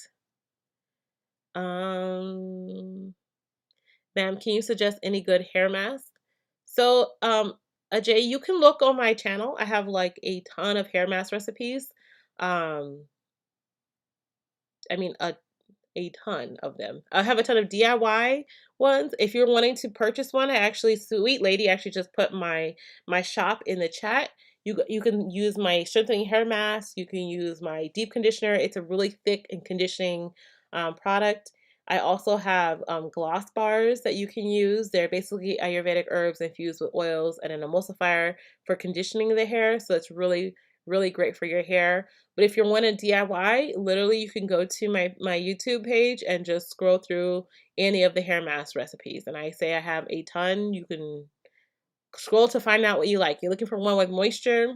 Ma'am, can you suggest any good hair mask? So, Ajay, you can look on my channel. I have like a ton of hair mask recipes. Um, I mean, a ton of them. I have a ton of DIY ones. If you're wanting to purchase one, I actually, sweet lady actually just put my shop in the chat. You can use my strengthening hair mask. You can use my deep conditioner. It's a really thick and conditioning product. I also have gloss bars that you can use. They're basically Ayurvedic herbs infused with oils and an emulsifier for conditioning the hair. So it's really, really great for your hair. But if you want to DIY, literally you can go to my YouTube page and just scroll through any of the hair mask recipes. And I say I have a ton. You can scroll to find out what you like. You're looking for one with moisture.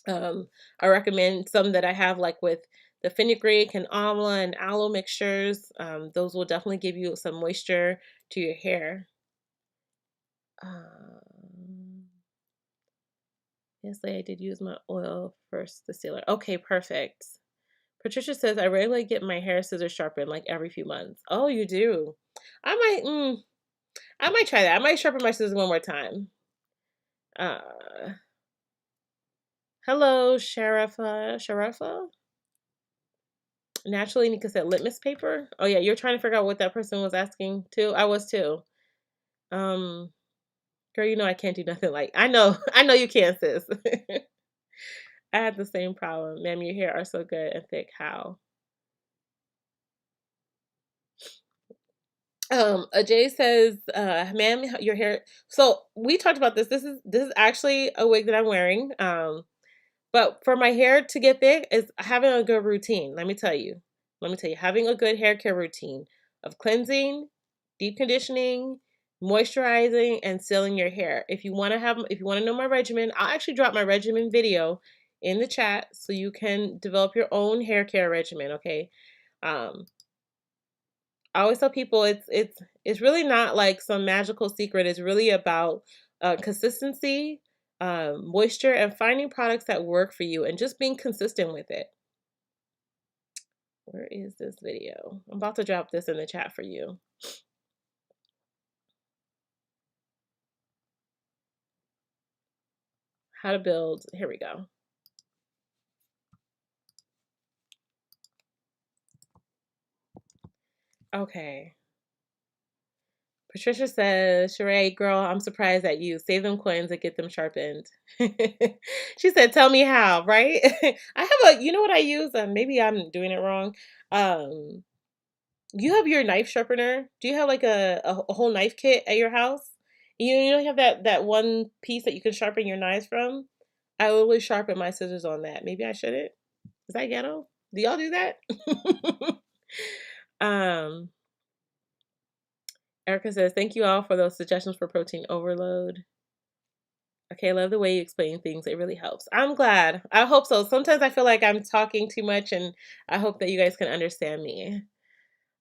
I recommend some that I have, like with the fenugreek and amla and aloe mixtures. Those will definitely give you some moisture to your hair. Yesterday I did use my oil first, the sealer. Okay, perfect. Patricia says I regularly get my hair scissors sharpened like every few months. Oh, you do? I might try that. I might sharpen my scissors one more time. Hello, Sharafa. Naturally, Nika said litmus paper. Oh yeah, you're trying to figure out what that person was asking too. I was too. Girl, you know I can't do nothing like I know you can't, sis. I had the same problem. Ma'am, your hair are so good and thick. How? Ajay says, ma'am, your hair. So we talked about this. This is actually a wig that I'm wearing. But for my hair to get thick is having a good routine. Let me tell you, having a good hair care routine of cleansing, deep conditioning, moisturizing, and sealing your hair. If you want to know my regimen, I'll actually drop my regimen video in the chat so you can develop your own hair care regimen. Okay. I always tell people it's really not like some magical secret. It's really about consistency, moisture, and finding products that work for you and just being consistent with it. Where is this video? I'm about to drop this in the chat for you. How to build. Here we go. Okay. Patricia says, Sheree, girl, I'm surprised at you. Save them coins and get them sharpened. She said, tell me how, right? I have you know what I use? Maybe I'm doing it wrong. You have your knife sharpener. Do you have like a whole knife kit at your house? You don't have that one piece that you can sharpen your knives from? I always sharpen my scissors on that. Maybe I shouldn't. Is that ghetto? Do y'all do that? Erica says, thank you all for those suggestions for protein overload. Okay, I love the way you explain things. It really helps. I'm glad. I hope so. Sometimes I feel like I'm talking too much, and I hope that you guys can understand me.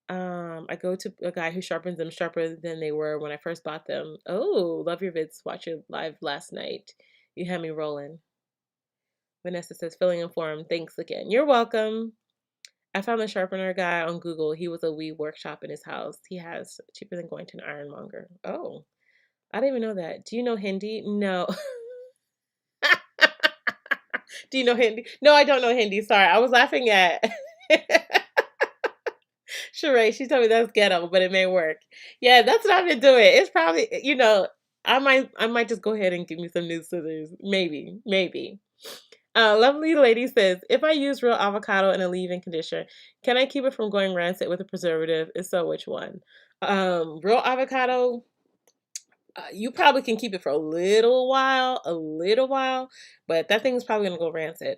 I go to a guy who sharpens them sharper than they were when I first bought them. Oh, love your vids. Watch your live last night. You had me rolling. Vanessa says, feeling informed. Thanks again. You're welcome. I found the sharpener guy on Google. He was a weed workshop in his house. He has cheaper than going to an ironmonger. Oh, I didn't even know that. Do you know Hindi? No. Do you know Hindi? No, I don't know Hindi. Sorry. I was laughing at Sheree. She told me that's ghetto, but it may work. Yeah, that's what I've been doing. It's probably, I might just go ahead and give me some new scissors. Maybe. Lovely lady says, if I use real avocado in a leave-in conditioner, can I keep it from going rancid with a preservative? If so, which one? Real avocado, you probably can keep it for a little while, but that thing's probably gonna go rancid.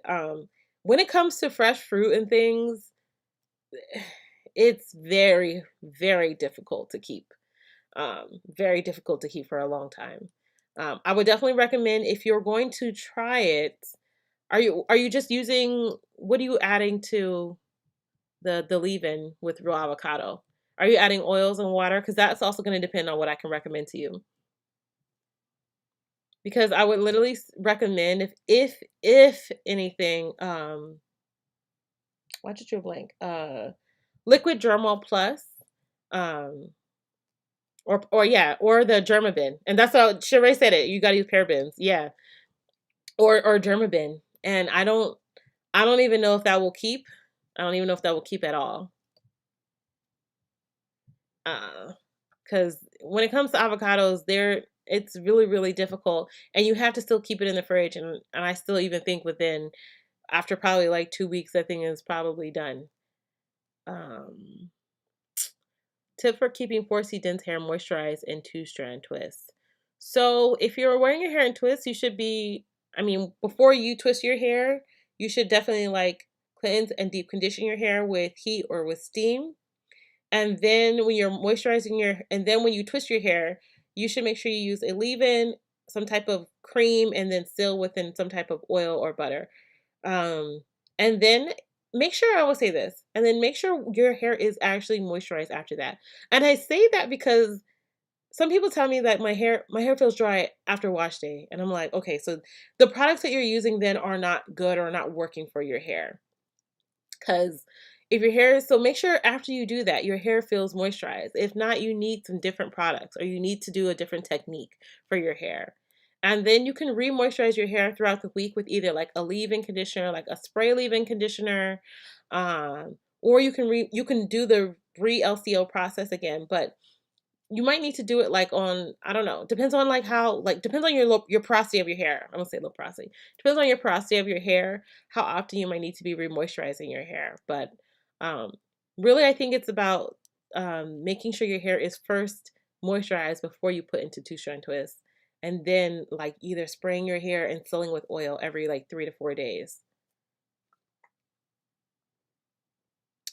When it comes to fresh fruit and things, it's very, very difficult to keep. Very difficult to keep for a long time. I would definitely recommend, if you're going to try it, are you just using, what are you adding to the leave-in with raw avocado? Are you adding oils and water? Because that's also going to depend on what I can recommend to you. Because I would literally recommend, if anything, why did you blank? Liquid Dermal Plus, or the Dermabin, and that's how Sheree said it. You got to use parabens, yeah, or Dermabin, and I don't even know if that will keep. I don't even know if that will keep at all. Because when it comes to avocados, it's really, really difficult, and you have to still keep it in the fridge, and I still even think after probably like 2 weeks, that thing is probably done. Tip for keeping 4C dense hair moisturized in 2-strand twists. So if you're wearing your hair in twists, you should be I mean, before you twist your hair, you should definitely like cleanse and deep condition your hair with heat or with steam. And then when you're moisturizing and then when you twist your hair, you should make sure you use a leave-in, some type of cream, and then seal within some type of oil or butter. Um, and then make sure, I will say this, and then make sure your hair is actually moisturized after that. And I say that because some people tell me that my hair feels dry after wash day, and I'm like, okay, so the products that you're using then are not good or not working for your hair. Because if your hair is, so make sure after you do that, your hair feels moisturized. If not, you need some different products or you need to do a different technique for your hair. And then you can re-moisturize your hair throughout the week with either like a leave-in conditioner, like a spray leave-in conditioner, or you can do the re-LCO process again. But you might need to do it like on, I don't know, depends on like how, like depends on your porosity of your hair. I'm gonna say low porosity. Depends on your porosity of your hair, how often you might need to be remoisturizing your hair. But um really I think it's about making sure your hair is first moisturized before you put into two strand twists. And then like either spraying your hair and sealing with oil every like 3 to 4 days.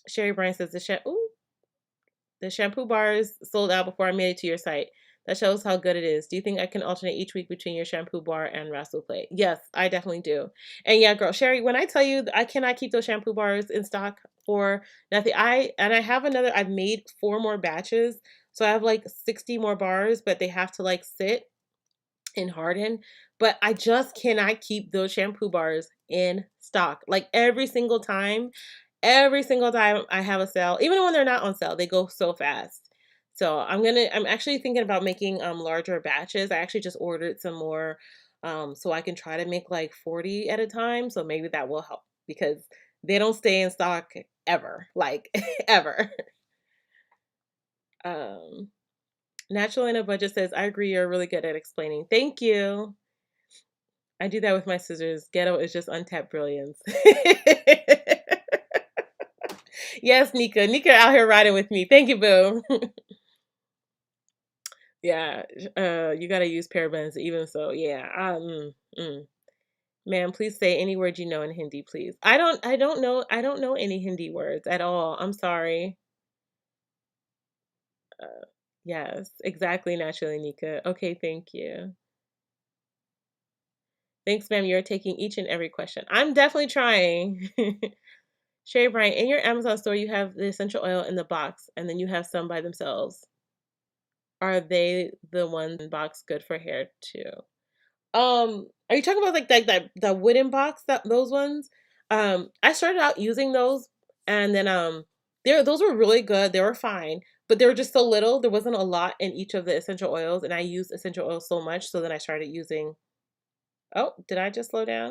Sherry Bryan says the shampoo bars sold out before I made it to your site. That shows how good it is. Do you think I can alternate each week between your shampoo bar and Razzle Plate? Yes, I definitely do. And yeah, girl, Sherry, when I tell you I cannot keep those shampoo bars in stock for nothing, I have another, I've made 4 more batches. So I have like 60 more bars, but they have to like sit and harden. But I just cannot keep those shampoo bars in stock. Like every single time I have a sale, even when they're not on sale, they go so fast. So I'm actually thinking about making larger batches. I actually just ordered some more so I can try to make like 40 at a time. So maybe that will help because they don't stay in stock ever, like ever. Um Natural in a Budget says, I agree, you're really good at explaining. Thank you. I do that with my scissors. Ghetto is just untapped brilliance. Yes, Nika. Nika out here riding with me. Thank you, boo. Yeah, you gotta use parabens even so. Yeah. Ma'am, please say any word you know in Hindi, please. I don't know any Hindi words at all. I'm sorry. Uh, yes, exactly, naturally, Nika. Okay, thank you. Thanks, ma'am. You're taking each and every question. I'm definitely trying. Sherry Bryant, in your Amazon store, you have the essential oil in the box, and then you have some by themselves. Are they the one box good for hair too? Are you talking about like that wooden box, that those ones? I started out using those, and then those were really good. They were fine, but they were just so little. There wasn't a lot in each of the essential oils, and I used essential oils so much, so then I started using. Oh, did I just slow down?